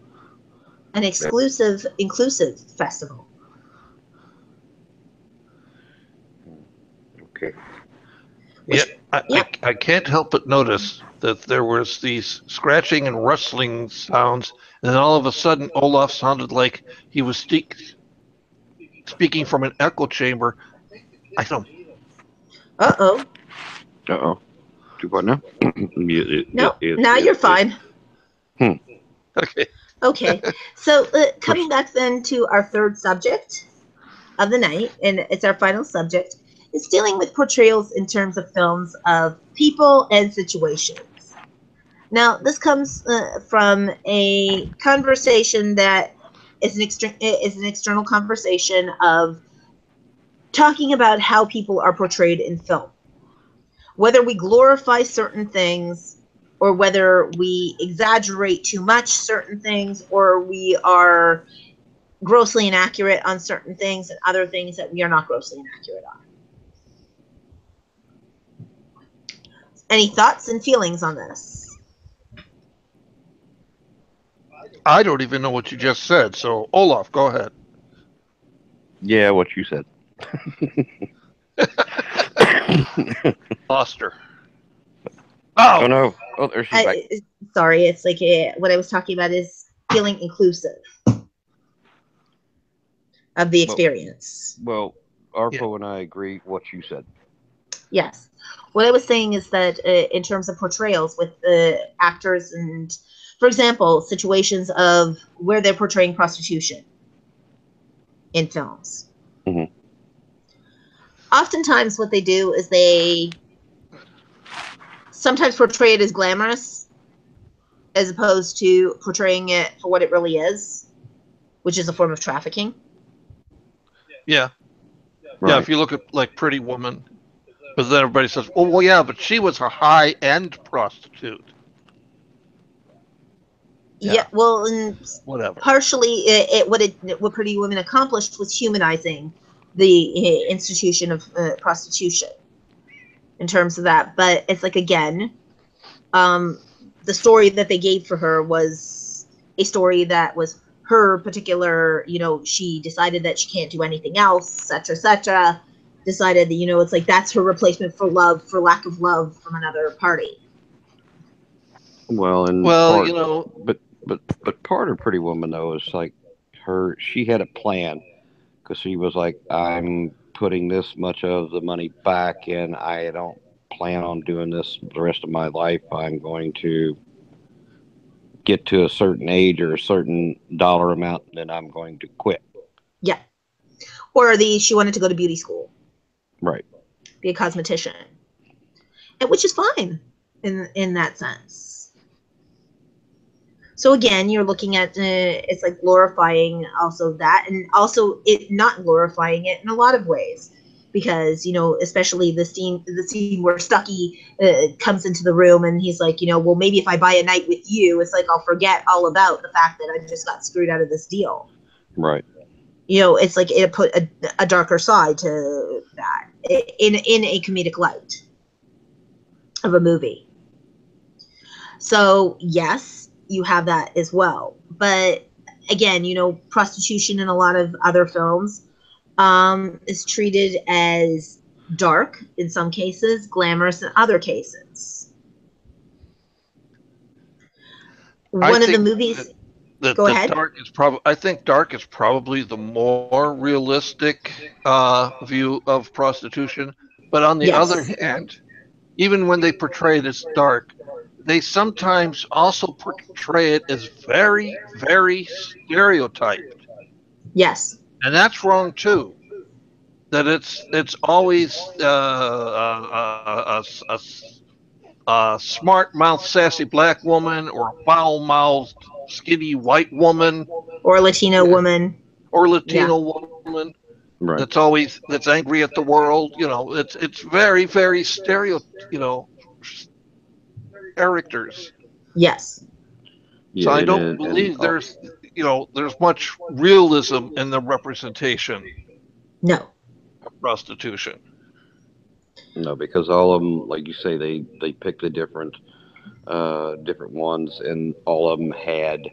an exclusive, inclusive festival. Okay. I can't help but notice that there was these scratching and rustling sounds, and then all of a sudden Olaf sounded like he was speaking from an echo chamber. I don't. Uh-oh. Uh-oh. Too bad now? No, now you're fine. Okay. Okay. So coming back then to our third subject of the night, and it's our final subject, is dealing with portrayals in terms of films of people and situations. Now, this comes from a conversation that is an external conversation of talking about how people are portrayed in film. Whether we glorify certain things or whether we exaggerate too much certain things or we are grossly inaccurate on certain things and other things that we are not grossly inaccurate on. Any thoughts and feelings on this? I don't even know what you just said, so Olaf, go ahead. Yeah, what you said. Lost her. Oh no! Oh, there she's back. Sorry, it's like what I was talking about is feeling inclusive of the experience. Well, Arpo and I agree what you said. Yes. What I was saying is that in terms of portrayals with actors and For example, situations of where they're portraying prostitution in films. Mm-hmm. Oftentimes what they do is they sometimes portray it as glamorous as opposed to portraying it for what it really is, which is a form of trafficking. Yeah. Right. Yeah, if you look at like Pretty Woman, but then everybody says, "Oh, well, yeah, but she was a high-end prostitute." Yeah, well, and Whatever. partially what Pretty Women accomplished was humanizing the institution of prostitution in terms of that. But it's like, again, the story that they gave for her was a story that was her particular, she decided that she can't do anything else, etc., decided that, it's like that's her replacement for love, for lack of love from another party. Well, and Well, part, but part of Pretty Woman though is like she had a plan because she was like, I'm putting this much of the money back, and I don't plan on doing this the rest of my life. I'm going to get to a certain age or a certain dollar amount, and then I'm going to quit. Yeah. Or she wanted to go to beauty school. Right. Be a cosmetician. Which is fine in that sense. So again, you're looking at it's like glorifying also that, and also it not glorifying it in a lot of ways, because especially the scene where Stucky comes into the room and he's like, well, maybe if I buy a night with you, it's like I'll forget all about the fact that I just got screwed out of this deal. Right. It's like it put a darker side to that in a comedic light of a movie. So yes, you have that as well. But again, prostitution in a lot of other films is treated as dark in some cases, glamorous in other cases. One of the movies. Go ahead. I think dark is probably the more realistic view of prostitution. But on the other hand, even when they portray it as dark, they sometimes also portray it as very, very stereotyped. Yes. And that's wrong too. That it's always a smart mouth, sassy black woman, or a foul mouthed, skinny white woman, or a Latino woman, or Latino woman. Right. That's angry at the world. It's very, very characters. Yes. So I don't believe there's much realism in the representation. No. Of prostitution. No, because all of them, like you say, they picked the different ones, and all of them had,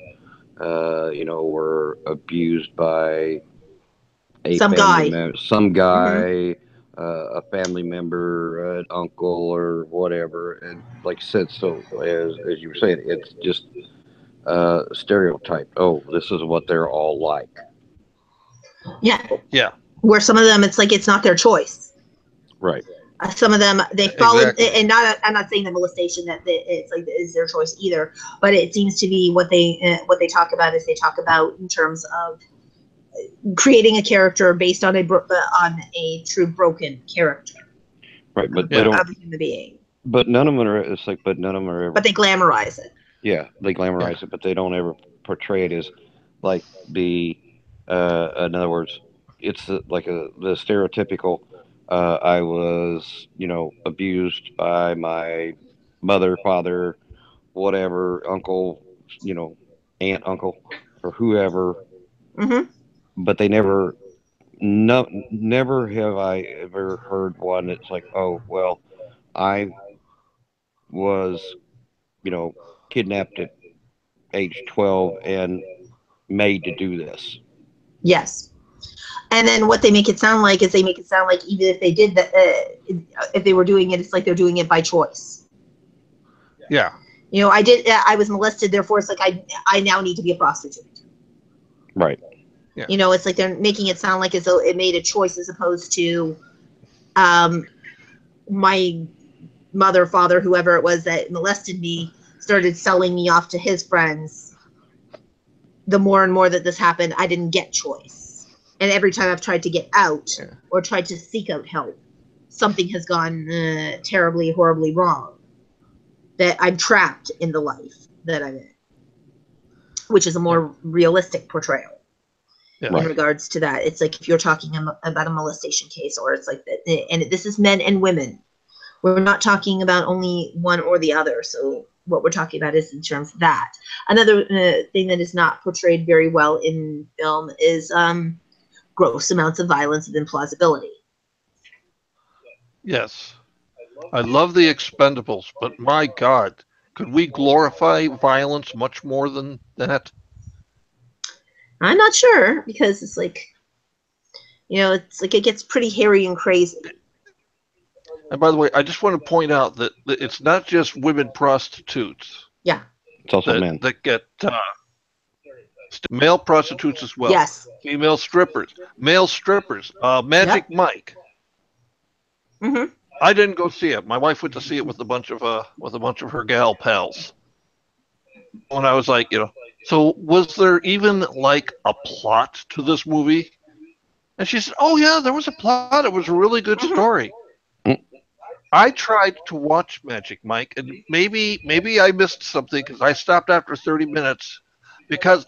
were abused by some guy, a family member, an uncle, or whatever. And like I said, so as you were saying, it's just stereotype. Oh, this is what they're all like. Yeah. Yeah. Where some of them, it's like it's not their choice. Right. Some of them they followed, and I'm not saying the molestation that it's like is their choice either, but it seems to be what they talk about is they talk about in terms of creating a character based on a true broken character. Right, but they don't. Of a human being. But none of them are. It's like, but none of them are ever. But they glamorize it. Yeah, they glamorize it, but they don't ever portray it as like the. In other words, it's the stereotypical. I was, abused by my mother, father, whatever, uncle, aunt, uncle, or whoever. Mm-hmm. But they never have I ever heard one that's like, oh, well, I was, kidnapped at age 12 and made to do this. Yes. And then what they make it sound like is they make it sound like even if they did that, if they were doing it, it's like they're doing it by choice. Yeah. I was molested, therefore it's like I now need to be a prostitute. Right. Yeah. It's like they're making it sound like as though it made a choice as opposed to my mother, father, whoever it was that molested me started selling me off to his friends, the more and more that this happened, I didn't get choice. And every time I've tried to get out or tried to seek out help, something has gone terribly, horribly wrong. That I'm trapped in the life that I'm in, which is a more realistic portrayal. In regards to that. It's like if you're talking about a molestation case, or it's like that, and this is men and women. We're not talking about only one or the other. So what we're talking about is in terms of that. Another thing that is not portrayed very well in film is gross amounts of violence and implausibility. Yes. I love The Expendables, but my God, could we glorify violence much more than that? I'm not sure, because it's like, it's like it gets pretty hairy and crazy. And by the way, I just want to point out that it's not just women prostitutes. Yeah. It's also men. That get male prostitutes as well. Yes. Female strippers. Male strippers. Magic Mike. Mm-hmm. I didn't go see it. My wife went to see it with a bunch of her gal pals. When I was like, so was there even like a plot to this movie? And she said, "Oh yeah, there was a plot. It was a really good story." I tried to watch Magic Mike, and maybe I missed something because I stopped after 30 minutes because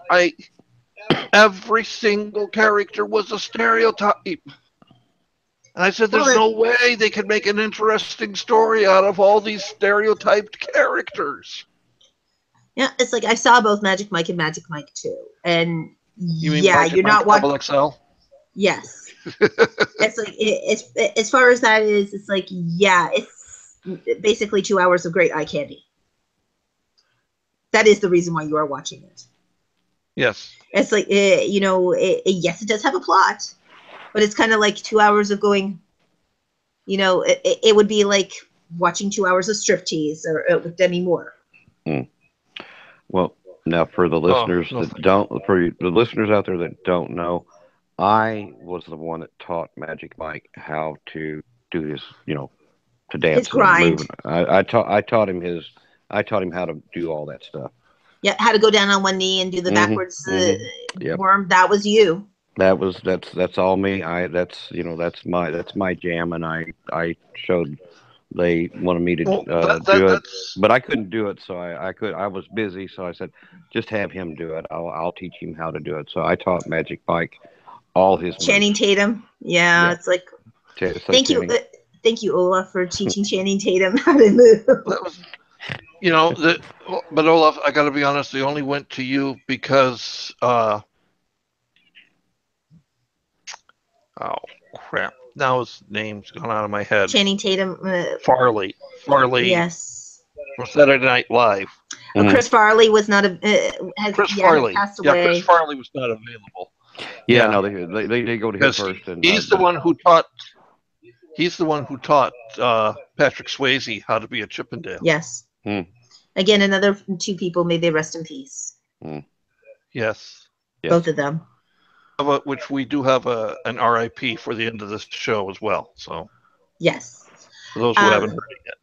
every single character was a stereotype. And I said, "There's no way they could make an interesting story out of all these stereotyped characters." Yeah, it's like I saw both Magic Mike and Magic Mike 2, and you mean Magic you're Mike not watching. XXL? Yes, it's like it's as far as that is. It's like it's basically 2 hours of great eye candy. That is the reason why you are watching it. Yes, it's like yes, it does have a plot, but it's kind of like 2 hours of going. It would be like watching 2 hours of striptease or with Demi Moore. Well, now for the listeners for the listeners out there that don't know, I was the one that taught Magic Mike how to do his, to dance. His grind. I taught him how to do all that stuff. Yeah, how to go down on one knee and do the backwards worm. That was you. That's all me. That's my jam, and I showed. They wanted me to do it, but I couldn't do it. So I was busy. So I said, just have him do it. I'll teach him how to do it. So I taught Magic Mike all his Channing moves. Tatum. Yeah, it's like thank you, Olaf, for teaching Channing Tatum how to move. That was, but Olaf, I got to be honest. They only went to you because. Oh crap. Now his name's gone out of my head. Channing Tatum. Farley. Yes. From Saturday Night Live. Chris Farley was not Farley passed away. Yeah, Chris Farley was not available. Yeah, no, they go to him first. And he's the one who taught. He's the one who taught Patrick Swayze how to be a Chippendale. Yes. Again, another 2 people. May they rest in peace. Yes. Both of them. Which we do have an RIP for the end of this show as well. So yes, for those who haven't heard it yet.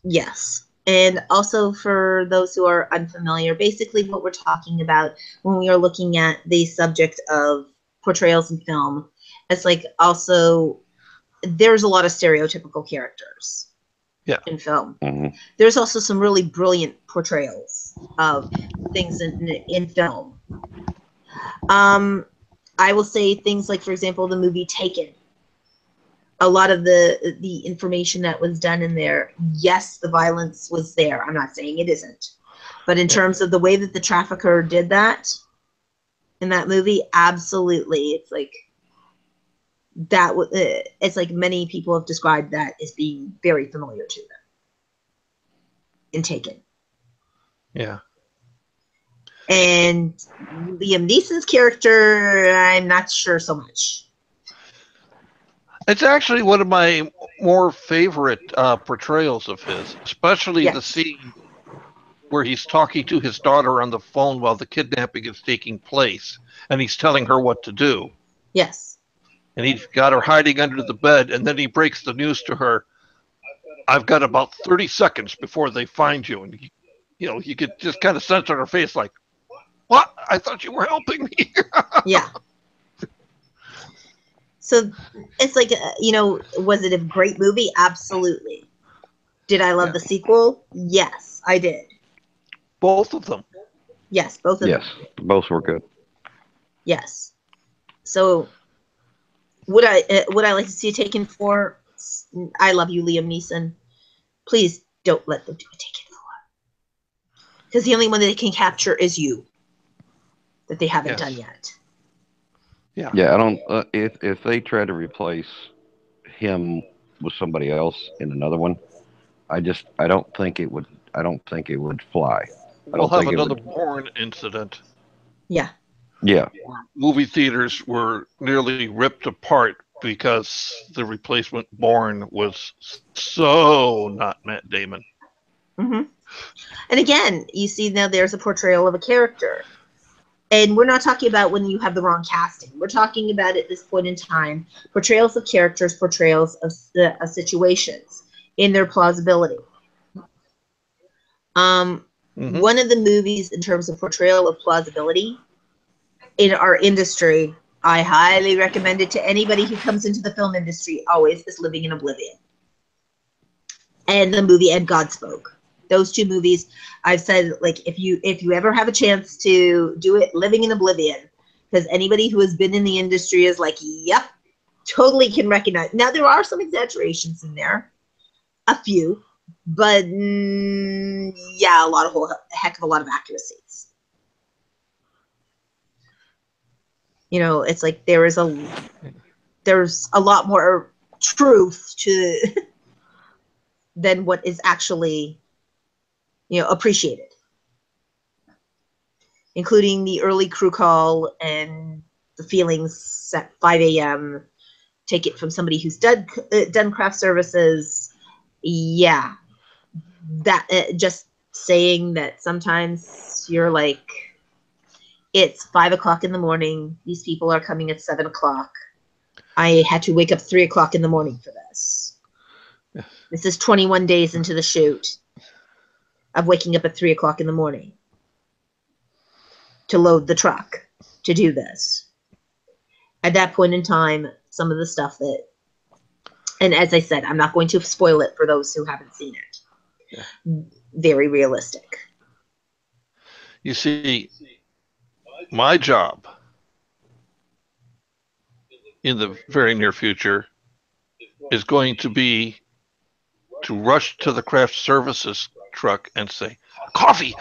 Yes, and also for those who are unfamiliar, basically what we're talking about when we are looking at the subject of portrayals in film, it's like also there's a lot of stereotypical characters. In film. There's also some really brilliant portrayals of things in film. I will say things like, for example, the movie Taken. A lot of the information that was done in there, yes, the violence was there. I'm not saying it isn't. But in terms of the way that the trafficker did that in that movie, absolutely. It's like that. It's like many people have described that as being very familiar to them in Taken. Yeah. And Liam Neeson's character, I'm not sure so much. It's actually one of my more favorite portrayals of his, especially the scene where he's talking to his daughter on the phone while the kidnapping is taking place, and he's telling her what to do. Yes. And he's got her hiding under the bed, and then he breaks the news to her. I've got about 30 seconds before they find you. And you could just kind of sense on her face, like, what? I thought you were helping me. Yeah. So it's like, was it a great movie? Absolutely. Did I love the sequel? Yes, I did. Both of them. Yes, both of them. Yes, both were good. Yes. So would I like to see a Taken 4? I love you, Liam Neeson. Please don't let them do a Taken 4. Because the only one that they can capture is you. That they haven't done yet. Yeah. Yeah, I don't. If they try to replace him with somebody else in another one, I don't think it would. I don't think it would fly. I We'll don't have think it another would. Bourne incident. Yeah. Yeah. Movie theaters were nearly ripped apart because the replacement Bourne was so not Matt Damon. Mm-hmm. And again, you see now there's a portrayal of a character. And we're not talking about when you have the wrong casting. We're talking about at this point in time, portrayals of characters, portrayals of situations in their plausibility. One of the movies in terms of portrayal of plausibility in our industry, I highly recommend it to anybody who comes into the film industry always, is Living in Oblivion. And the movie And God Spoke. Those two movies, I've said, like, if you ever have a chance to do it, Living in Oblivion, because anybody who has been in the industry is like, yep, totally can recognize. Now, there are some exaggerations in there, a few, but yeah, a heck of a lot of accuracies. It's like there's a lot more truth to than what is actually appreciated, including the early crew call and the feelings at 5 a.m. Take it from somebody who's done craft services. Yeah, that just saying that sometimes you're like, it's 5 o'clock in the morning. These people are coming at 7 o'clock. I had to wake up 3 o'clock in the morning for this. This is 21 days into the shoot of waking up at 3 o'clock in the morning to load the truck to do this. At that point in time, some of the stuff that, and as I said, I'm not going to spoil it for those who haven't seen it. Yeah. Very realistic. You see, my job in the very near future is going to be to rush to the craft services truck and say, coffee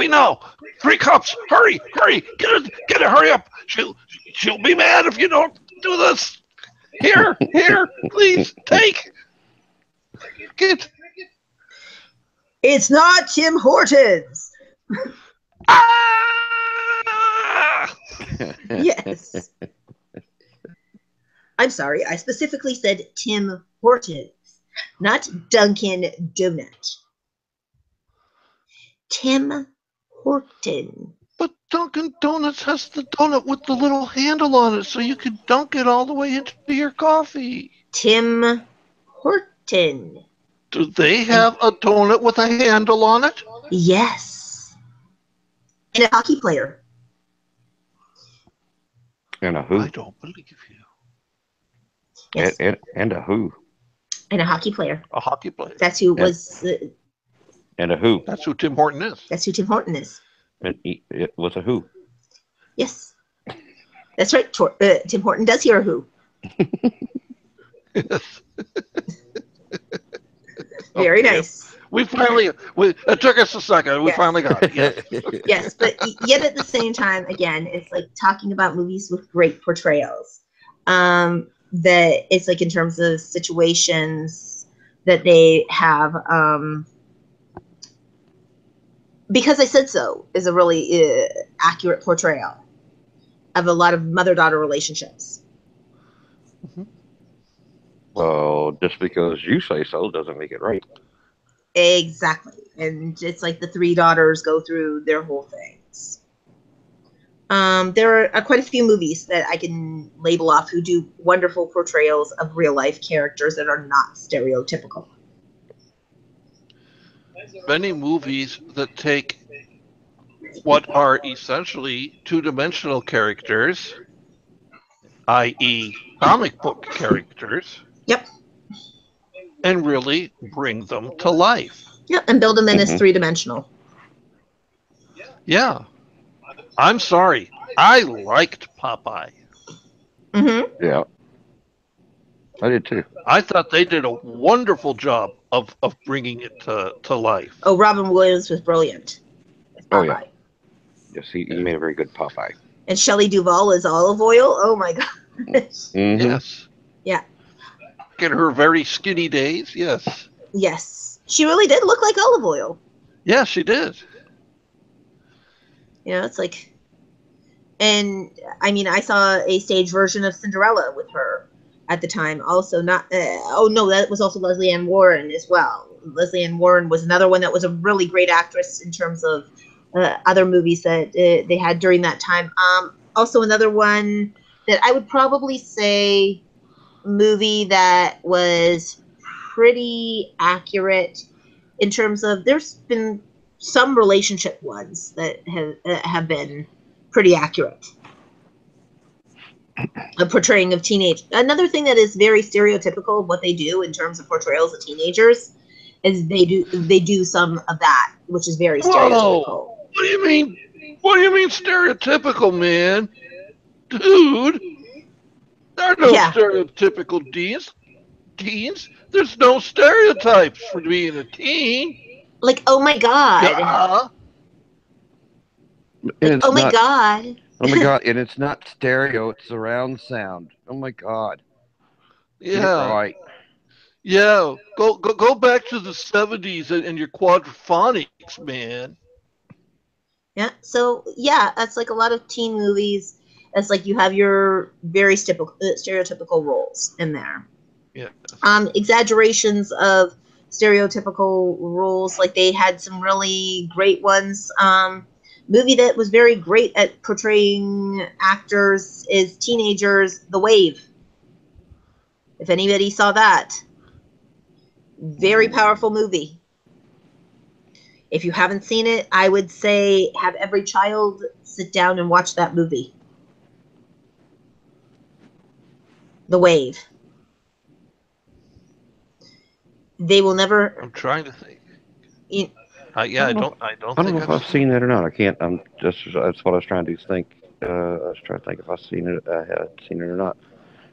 now, 3 cups, hurry, get it, hurry up. She'll be mad if you don't do this. Here, please, take. Get. It's not Tim Hortons. Yes. I'm sorry, I specifically said Tim Hortons, not Dunkin' Donut. Tim Horton. But Dunkin' Donuts has the donut with the little handle on it, so you can dunk it all the way into your coffee. Tim Horton. Do they have a donut with a handle on it? Yes. And a hockey player. And a who? I don't believe you. Yes. And a who? And a hockey player. A hockey player. That's who was. And a who? That's who Tim Horton is. That's who Tim Horton is. And it was a who? Yes. That's right. Tim Horton does hear a who. Yes. Very nice. We finally, it took us a second. We finally got it. Yes. Yes, but yet at the same time, again, it's like talking about movies with great portrayals. That it's like in terms of situations that they have, Because I Said So is a really accurate portrayal of a lot of mother-daughter relationships. Mm-hmm. Well, just because you say so doesn't make it right. Exactly. And it's like the 3 daughters go through their whole things. There are quite a few movies that I can label off who do wonderful portrayals of real-life characters that are not stereotypical. many movies that take what are essentially two-dimensional characters, i.e., comic book characters, Yep. and really bring them to life. Yep. And build them in as Mhm. 3-dimensional. Yeah. I'm sorry. I liked Popeye. Mm-hmm. Yeah, I did too. I thought they did a wonderful job of bringing it to life. Oh, Robin Williams was brilliant. As Oh yeah, Popeye. yes, he made a very good Popeye. And Shelley Duvall as Olive Oil. Oh my god. Mhm. Yes. Yeah. In her very skinny days, yes. Yes. She really did look like olive oil. Yes, she did. You know, it's like, and I mean, I saw a stage version of Cinderella with her at the time. Also, not, oh no, that was also Leslie Ann Warren as well. Leslie Ann Warren was another one that was a really great actress in terms of other movies that they had during that time. Also, another one that I would probably say movie that was pretty accurate in terms of there's been some relationship ones that have been pretty accurate. A portraying of teenage. Another thing that is very stereotypical of what they do in terms of portrayals of teenagers is they do some of that, which is very Whoa! stereotypical. What do you mean? What do you mean stereotypical, man? Dude, there are no Yeah, stereotypical teens. There's no stereotypes for being a teen. like oh my god, Yeah. And like it's oh my not. god. Oh my god! And it's not stereo; it's surround sound. Oh my god! Get it Yeah. right. Yeah. Go back to the 70s and your quadraphonics, man. Yeah. So yeah, that's like a lot of teen movies. It's like you have your very stereotypical roles in there. Yeah. Exaggerations of stereotypical roles. Like they had some really great ones. Movie that was very great at portraying actors is teenagers. The Wave. If anybody saw that, very powerful movie. If you haven't seen it, I would say have every child sit down and watch that movie. The Wave. They will never. I'm trying to think. You, Yeah, I don't know. I don't I don't think know if I've seen that or not. I can't. I'm just. That's what I was trying to think. I was trying to think if I've seen it. I had seen it or not,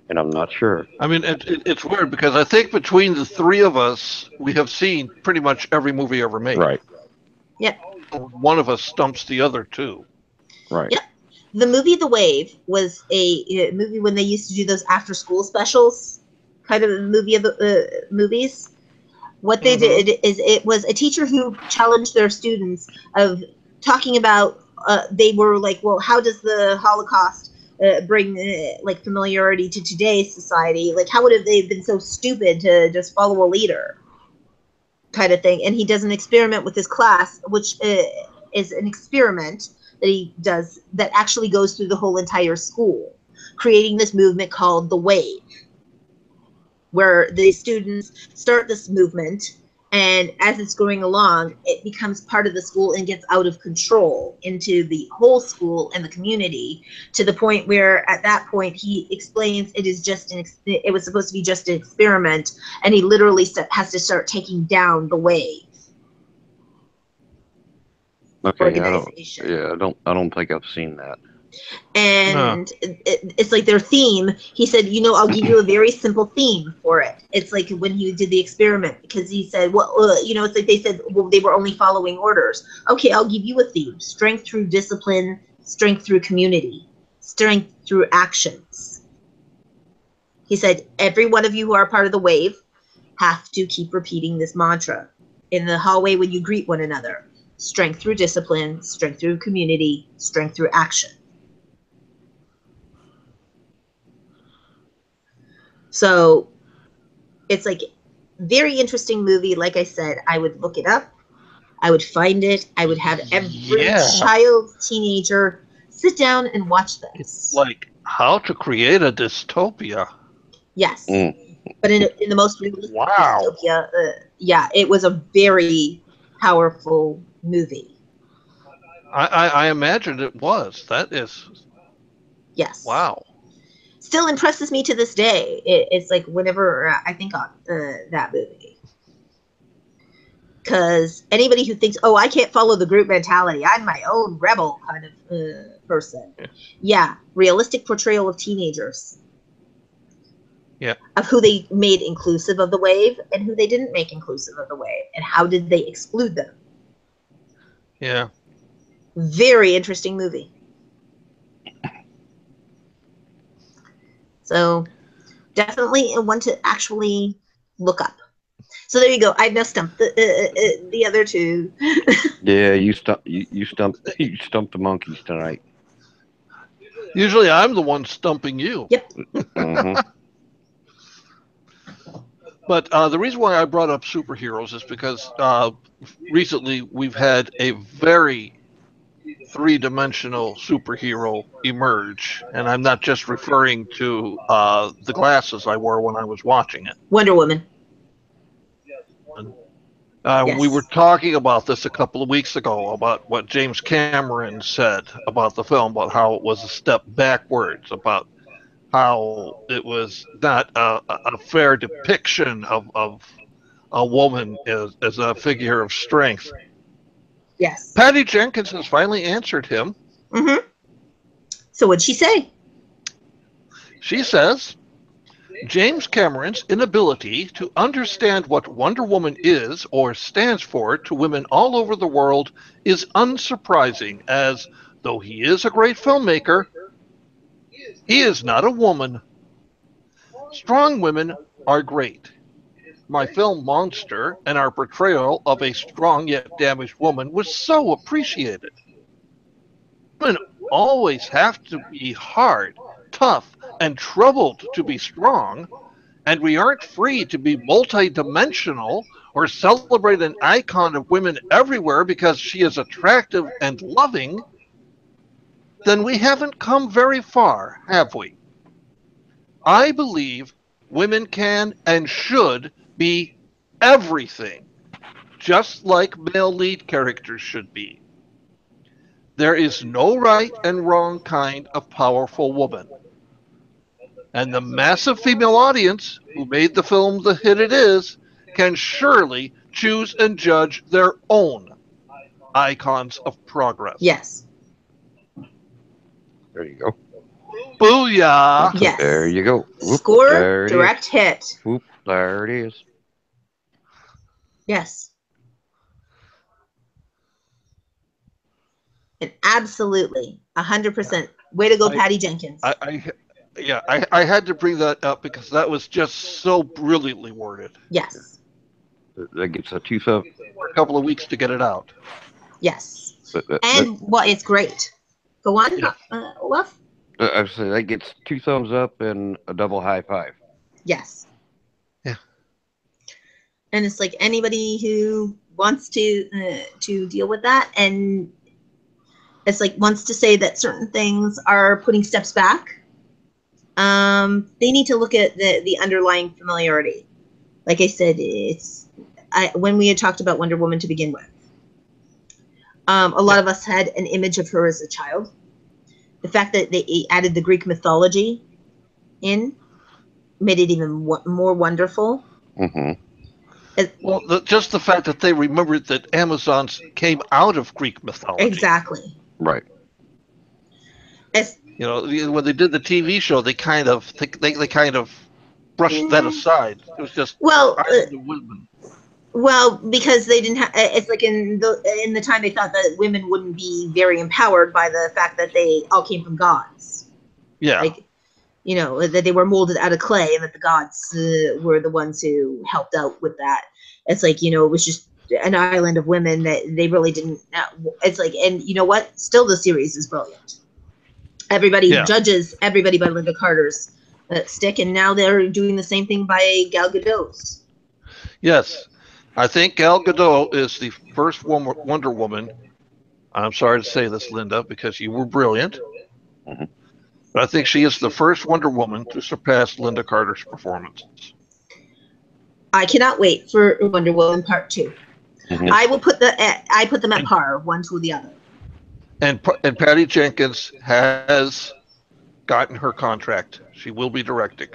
and I'm not sure. I mean, it's weird because I think between the three of us, we have seen pretty much every movie ever made. Right. yeah. One of us stumps the other two. Right. Yeah. The movie The Wave was a movie when they used to do those after school specials, kind of a movie of the movies. What they did is it was a teacher who challenged their students of talking about. They were like, well, how does the Holocaust bring like familiarity to today's society? Like, how would have they been so stupid to just follow a leader? Kind of thing. And he does an experiment with his class, which is an experiment that he does that actually goes through the whole entire school, creating this movement called the Wave, where the students start this movement, and as it's going along, it becomes part of the school and gets out of control into the whole school and the community, to the point where at that point he explains it is just it was supposed to be just an experiment, and he literally has to start taking down the Wave Okay. organization. I don't think I've seen that. And it's like their theme. He said, I'll give you a very simple theme for it. It's like when he did the experiment, because he said, well, it's like they said, well, they were only following orders. Okay, I'll give you a theme: strength through discipline, strength through community, strength through actions. He said, every one of you who are part of the Wave have to keep repeating this mantra in the hallway when you greet one another: strength through discipline, strength through community, strength through action. So it's like very interesting movie. Like I said, I would look it up. I would find it. I would have every child, teenager sit down and watch this. It's like how to create a dystopia. Yes. But in the most realistic Wow. dystopia, yeah, it was a very powerful movie. I imagined it was. That is, Yes. wow. Still impresses me to this day. It's like whenever I think on that movie. Because anybody who thinks, oh, I can't follow the group mentality, I'm my own rebel kind of person. Yeah, realistic portrayal of teenagers. Yeah. Of who they made inclusive of the wave and who they didn't make inclusive of the wave. And how did they exclude them? Yeah. Very interesting movie. So definitely one to actually look up. So there you go. I've now stumped the other two. Yeah, you stumped the monkeys tonight. Usually I'm the one stumping you. Yep. Mm-hmm. But the reason why I brought up superheroes is because recently we've had a very three-dimensional superhero emerge, and I'm not just referring to the glasses I wore when I was watching it. Wonder Woman. Yes. We were talking about this a couple of weeks ago about what James Cameron said about the film, about how it was a step backwards, about how it was not a fair depiction of a woman as a figure of strength. Yes. Patty Jenkins has finally answered him. Mm-hmm. So what'd she say? She says, James Cameron's inability to understand what Wonder Woman is or stands for to women all over the world is unsurprising, as though he is a great filmmaker, he is not a woman. Strong women are great. My film Monster and our portrayal of a strong yet damaged woman was so appreciated. Women always have to be hard, tough, and troubled to be strong, and we aren't free to be multidimensional or celebrate an icon of women everywhere because she is attractive and loving, then we haven't come very far, have we? I believe women can and should be everything, just like male lead characters should be. There is no right and wrong kind of powerful woman. And the massive female audience who made the film the hit it is can surely choose and judge their own icons of progress. Yes. There you go. Booyah! Yes. There you go. Whoop, score, direct hit. Whoop, there it is. Yes. And absolutely, 100%. Way to go, Patty Jenkins. I had to bring that up because that was just so brilliantly worded. Yes. That gets a 2 thumbs. A couple of weeks to get it out. Yes. Well, it's great. Go on, Yeah. Olaf. I say that gets 2 thumbs up and a double high five. Yes. Yeah. And it's like anybody who wants to deal with that, and it's like wants to say that certain things are putting steps back. They need to look at the underlying familiarity. Like I said, when we had talked about Wonder Woman to begin with, a lot of us had an image of her as a child. The fact that they added the Greek mythology in made it even more wonderful. Mm-hmm. Well, just the fact that they remembered that Amazons came out of Greek mythology. Exactly. Right. You know, when they did the TV show, they kind of brushed that aside. It was just women. Well, because they didn't have. It's like in the time they thought that women wouldn't be very empowered by the fact that they all came from gods. Yeah. Like, you know, that they were molded out of clay, and that the gods were the ones who helped out with that. It's like, you know, it was just an island of women that they really didn't. It's like, and you know what? Still, the series is brilliant. Everybody judges everybody by Linda Carter's stick, and now they're doing the same thing by Gal Gadot's. Yes. I think Gal Gadot is the first Wonder Woman. I'm sorry to say this, Linda, because you were brilliant. Mm-hmm. But I think she is the first Wonder Woman to surpass Linda Carter's performance. I cannot wait for Wonder Woman Part 2. Mhm. I will put I put them at par, one to the other. And Patty Jenkins has gotten her contract. She will be directing.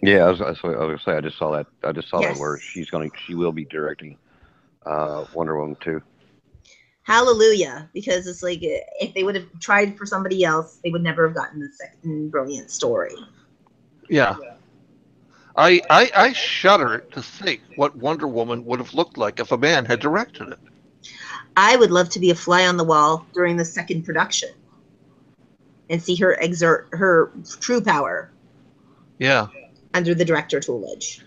Yeah, I was gonna say I just saw that. I just saw that where Yes. she will be directing Wonder Woman 2. Hallelujah. Because it's like, if they would have tried for somebody else, they would never have gotten the second brilliant story. Yeah. I shudder to think what Wonder Woman would have looked like if a man had directed it. I would love to be a fly on the wall during the second production and see her exert her true power Yeah. under the director Toolage.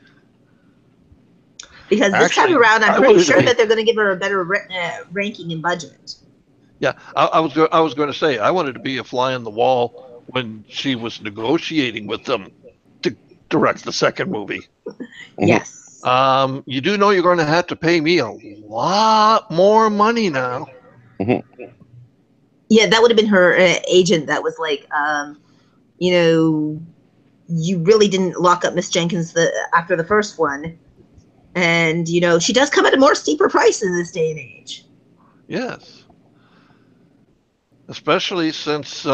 Because this time Actually, around, I'm I pretty wanted to sure be. that they're going to give her a better ranking and budget. Yeah, I was going to say I wanted to be a fly on the wall when she was negotiating with them to direct the second movie. Yes. You do know you're going to have to pay me a lot more money now. Mhm. Yeah, that would have been her agent that was like, you know, you really didn't lock up Miss Jenkins after the first one. And, you know, she does come at a more steeper price in this day and age. Yes, especially since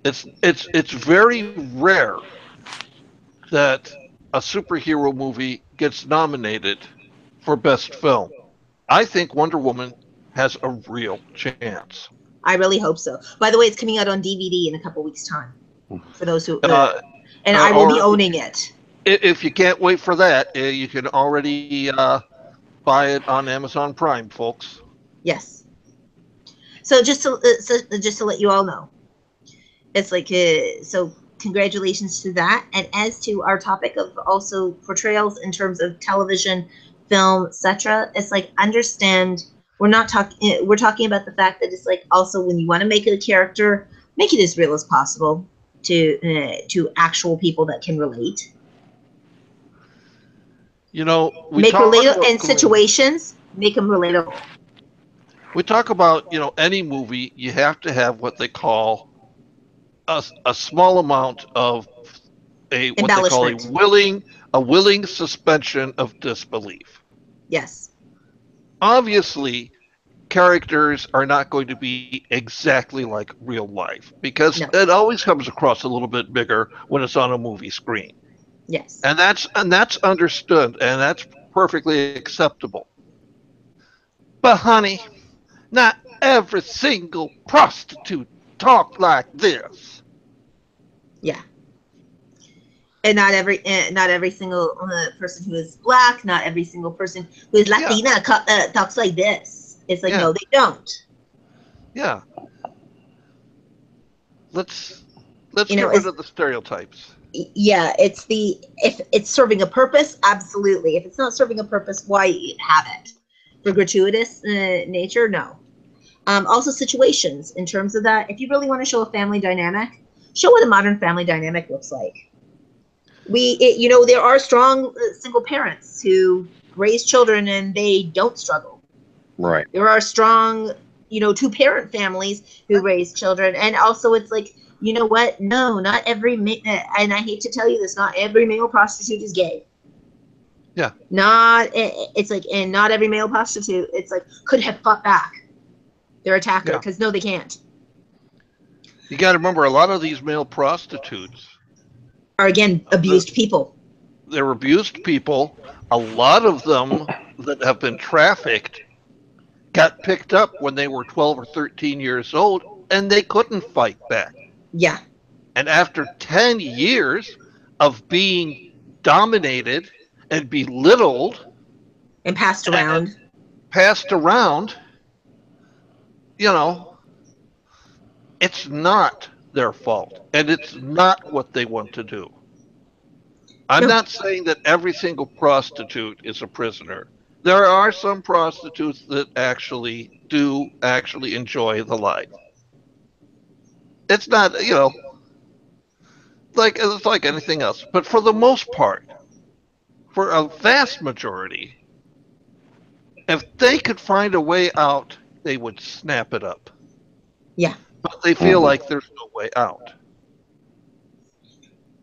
it's very rare that a superhero movie gets nominated for best film. I think Wonder Woman has a real chance. I really hope so. By the way, it's coming out on DVD in a couple weeks' time. For those who, Uh, and I will be or owning it. if you can't wait for that, you can already buy it on Amazon Prime, folks. Yes. So just to let you all know, it's like, so congratulations to that. And as to our topic of also portrayals in terms of television, film, etc., it's like, understand, we're not talking. We're talking about the fact that it's like, also, when you want to make a character, make it as real as possible to actual people that can relate. You know, Make relatable in situations. Make them relatable. we talk about any movie. You have to have what they call a small amount of a what they call Embellishment. a willing suspension of disbelief. Yes. Obviously, characters are not going to be exactly like real life because No. it always comes across a little bit bigger when it's on a movie screen. Yes. And that's understood and that's perfectly acceptable. But honey, not every single prostitute talk like this. Yeah. And not every single person who is black, not every single person who is Yeah, Latina talks like this. It's like, yeah, no, they don't. yeah. Let's let's You know, get rid it's, of the stereotypes. yeah, it's if it's serving a purpose, absolutely. If it's not serving a purpose, why have it? For gratuitous nature, no. Also, situations in terms of that. If you really want to show a family dynamic, show what a modern family dynamic looks like. There are strong single parents who raise children and they don't struggle. Right. There are strong, two parent families who raise children, and also it's like, you know what? No, not every and I hate to tell you this, not every male prostitute is gay. Yeah, Not it's like, and not every male prostitute, it's like, could have fought back their attacker, yeah. because no, they can't. You got to remember a lot of these male prostitutes, Are again the, abused people. they're abused people. A lot of them that have been trafficked got picked up when they were 12 or 13 years old and they couldn't fight back. Yeah, And after 10 years of being dominated and belittled and passed and around. passed around, you know, it's not their fault and it's not what they want to do. I'm No, not saying that every single prostitute is a prisoner. There are some prostitutes that actually enjoy the life. It's not, like it's like anything else. But for the most part, for a vast majority, if they could find a way out, they would snap it up. yeah. But they feel Hmm. like there's no way out.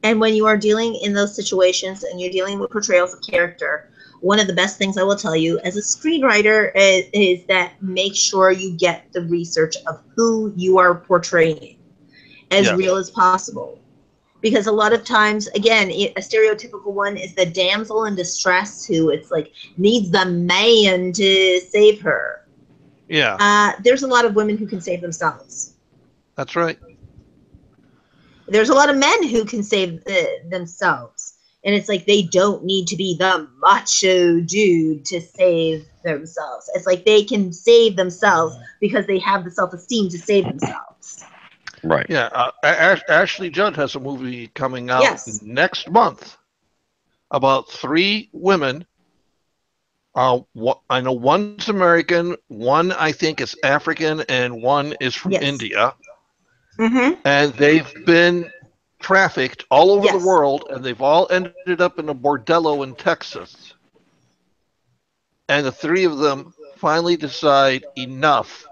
And when you are dealing in those situations and you're dealing with portrayals of character, one of the best things I will tell you as a screenwriter is that make sure you get the research of who you are portraying as Yes. real as possible. Because a lot of times, again, a stereotypical one is the damsel in distress who it's like needs the man to save her. Yeah, There's a lot of women who can save themselves. that's right. There's a lot of men who can save themselves. And it's like they don't need to be the macho dude to save themselves. It's like they can save themselves because they have the self-esteem to save themselves. Right. Yeah, Ashley Judd has a movie coming out Yes. next month about three women. I know one's American, one I think is African, and one is from Yes. India. Mm-hmm. And they've been trafficked all over the Yes. world, and they've all ended up in a bordello in Texas. And the three of them finally decide enough.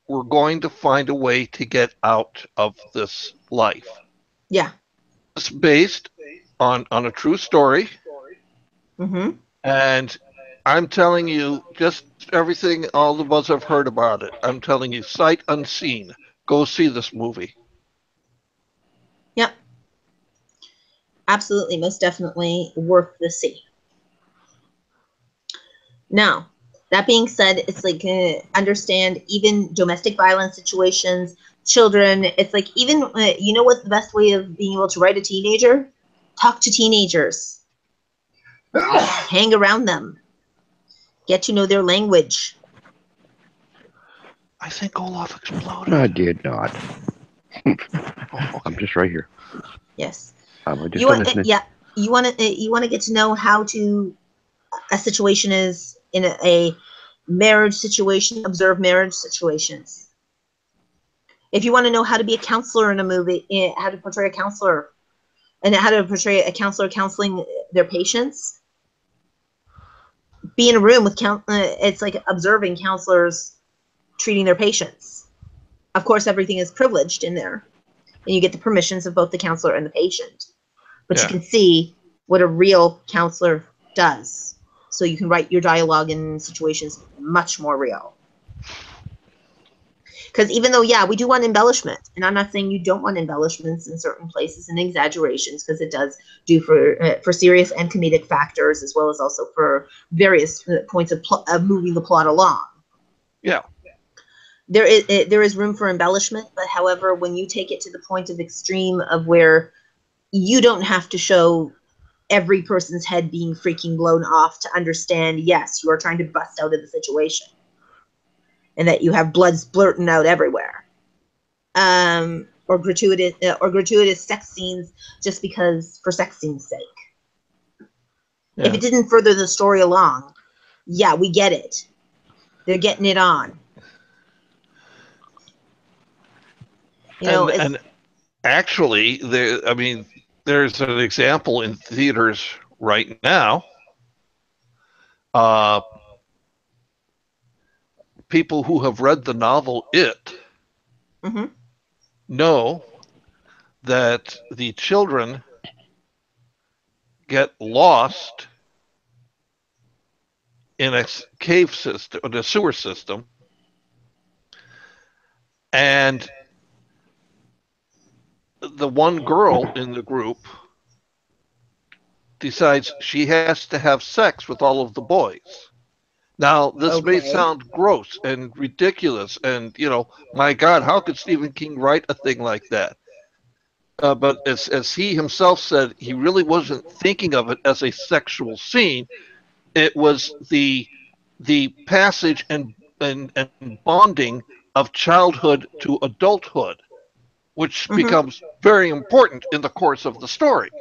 We're going to find a way to get out of this life. Yeah. It's based on a true story. Mm-hmm. And I'm telling you, just everything all of us have heard about it. I'm telling you, sight unseen. Go see this movie. Yep. Absolutely. Most definitely worth the see. Now, that being said, it's like understand even domestic violence situations, children. It's like even you know what's the best way of being able to write a teenager? Talk to teenagers, hang around them, get to know their language. I think Olaf exploded. I did not. Oh, I'm okay. just right here. Yes, I'm just you want listening. yeah. You want to get to know how to a situation is in a marriage situation. Observe marriage situations. If you want to know how to be a counselor in a movie, how to portray a counselor, and how to portray a counselor counseling their patients, be in a room with it's like observing counselors treating their patients. Of course, everything is privileged in there, and you get the permissions of both the counselor and the patient. But you Yeah. can see what a real counselor does, so you can write your dialogue in situations much more real. Because even though, yeah, we do want embellishment, and I'm not saying you don't want embellishments in certain places and exaggerations, because it does do for serious and comedic factors, as well as also for various points of moving the plot along. Yeah. There is room for embellishment, but however, when you take it to the point of extreme of where you don't have to show every person's head being freaking blown off to understand, yes, you are trying to bust out of the situation. And that you have blood splurting out everywhere, or gratuitous sex scenes just because for sex scenes' sake. Yeah. If it didn't further the story along, yeah, we get it. They're getting it on. You know, And actually, there's an example in theaters right now. Uh, People who have read the novel It mm-hmm. know that the children get lost in a cave system, a sewer system, and the one girl in the group decides she has to have sex with all of the boys. Now, this may Okay. sound gross and ridiculous, and my God, how could Stephen King write a thing like that? But as he himself said, he really wasn't thinking of it as a sexual scene. It was the passage and bonding of childhood to adulthood, which Mm-hmm. becomes very important in the course of the story.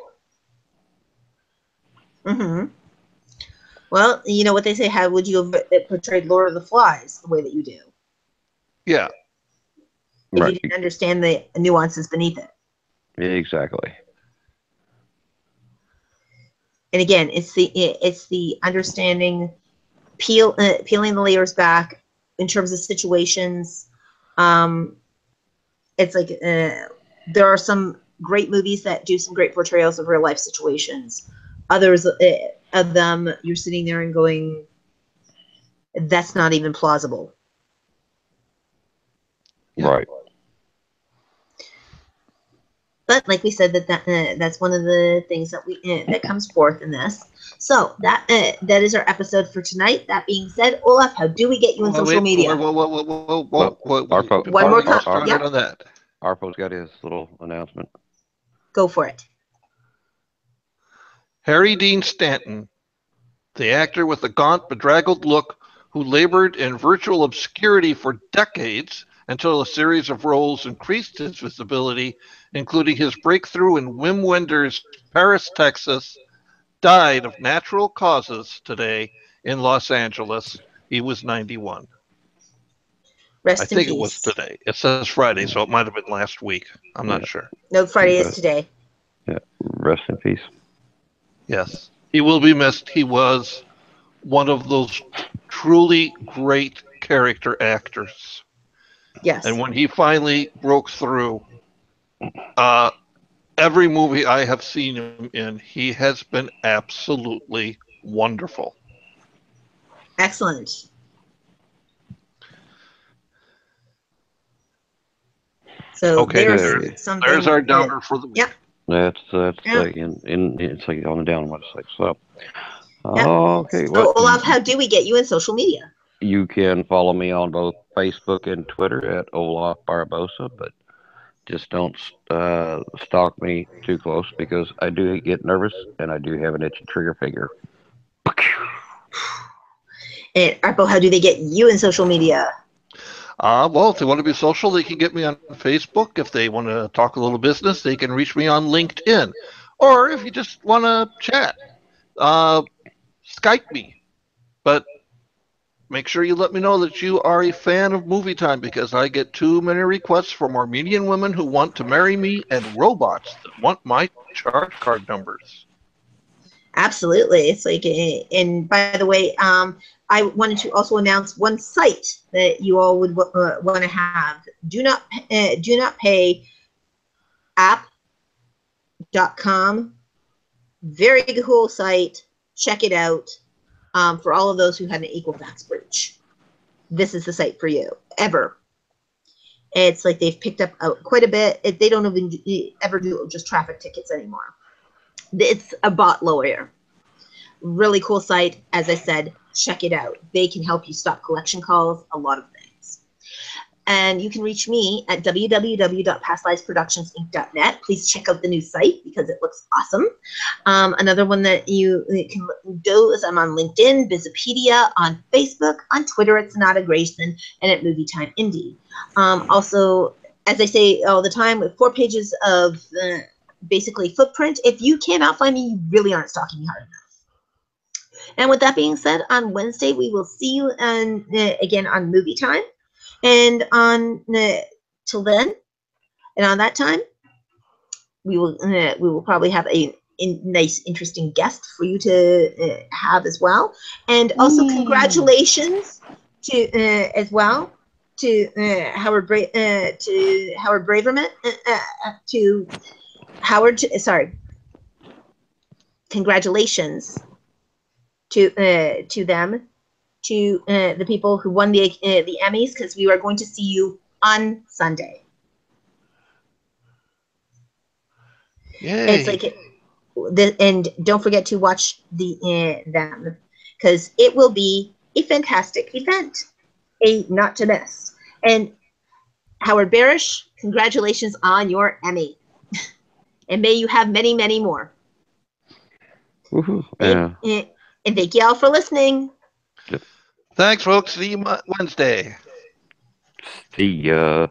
Mm-hmm. Well, you know what they say, how would you have portrayed Lord of the Flies the way that you do? Yeah. If you Right. didn't understand the nuances beneath it. Exactly. And again, it's the understanding, peeling the layers back in terms of situations. It's like there are some great movies that do some great portrayals of real life situations. Others of them, you're sitting there and going, that's not even plausible. Right. But like we said, that's one of the things that that comes forth in this. So that is our episode for tonight. That being said, Olaf, how do we get you on social media? One more comment. Yep. On that. Arpo's got his little announcement. Go for it. Harry Dean Stanton, the actor with the gaunt, bedraggled look who labored in virtual obscurity for decades until a series of roles increased his visibility, including his breakthrough in Wim Wenders' Paris, Texas, died of natural causes today in Los Angeles. He was 91. Rest I in think peace. it was today. It says Friday, so it might have been last week. I'm not sure. No, Friday is today. Yeah, rest in peace. Yes. He will be missed. He was one of those truly great character actors. Yes. And when he finally broke through, every movie I have seen him in, he has been absolutely wonderful. Excellent. So okay, there's something. There's our downer for the week. Yep. That's it's like on the down website. So Yep. okay. So Olaf, how do we get you in social media? You can follow me on both Facebook and Twitter at Olaf Barbosa, but just don't stalk me too close because I do get nervous and I do have an itchy trigger finger. And Arpo, how do they get you in social media? Well, if they want to be social, they can get me on Facebook. If they want to talk a little business, they can reach me on LinkedIn. Or if you just want to chat, Skype me. But make sure you let me know that you are a fan of Movietime because I get too many requests from Armenian women who want to marry me and robots that want my charge card numbers. Absolutely. It's like, and by the way, I wanted to also announce one site that you all would want to have. Do not pay app.com. Very cool site. Check it out. For all of those who had an Equifax breach, this is the site for you. Ever. It's like they've picked up quite a bit. They don't even ever do just traffic tickets anymore. It's a bot lawyer. Really cool site. As I said, check it out. They can help you stop collection calls, a lot of things. And you can reach me at www.pastlivesproductionsinc.net. Please check out the new site because it looks awesome. Another one that you can do is I'm on LinkedIn, Visipedia, on Facebook, on Twitter at Sonata Grayson, and at Movietime Indie. Also, as I say all the time, with 4 pages of basically footprint. If you cannot find me, you really aren't stalking me hard enough. And with that being said, on Wednesday, we will see you again on Movietime. And on till then, and on that time, we will probably have a nice, interesting guest for you to have as well. And also, congratulations to as well to Howard Braverman to Howard. Sorry, congratulations to them. To the people who won the Emmys, because we are going to see you on Sunday. Yay. It's like, and don't forget to watch them, because it will be a fantastic event, a not to miss. And Howard Barish, congratulations on your Emmy, and may you have many, many more. And thank you all for listening. Thanks, folks. See you Wednesday. See ya.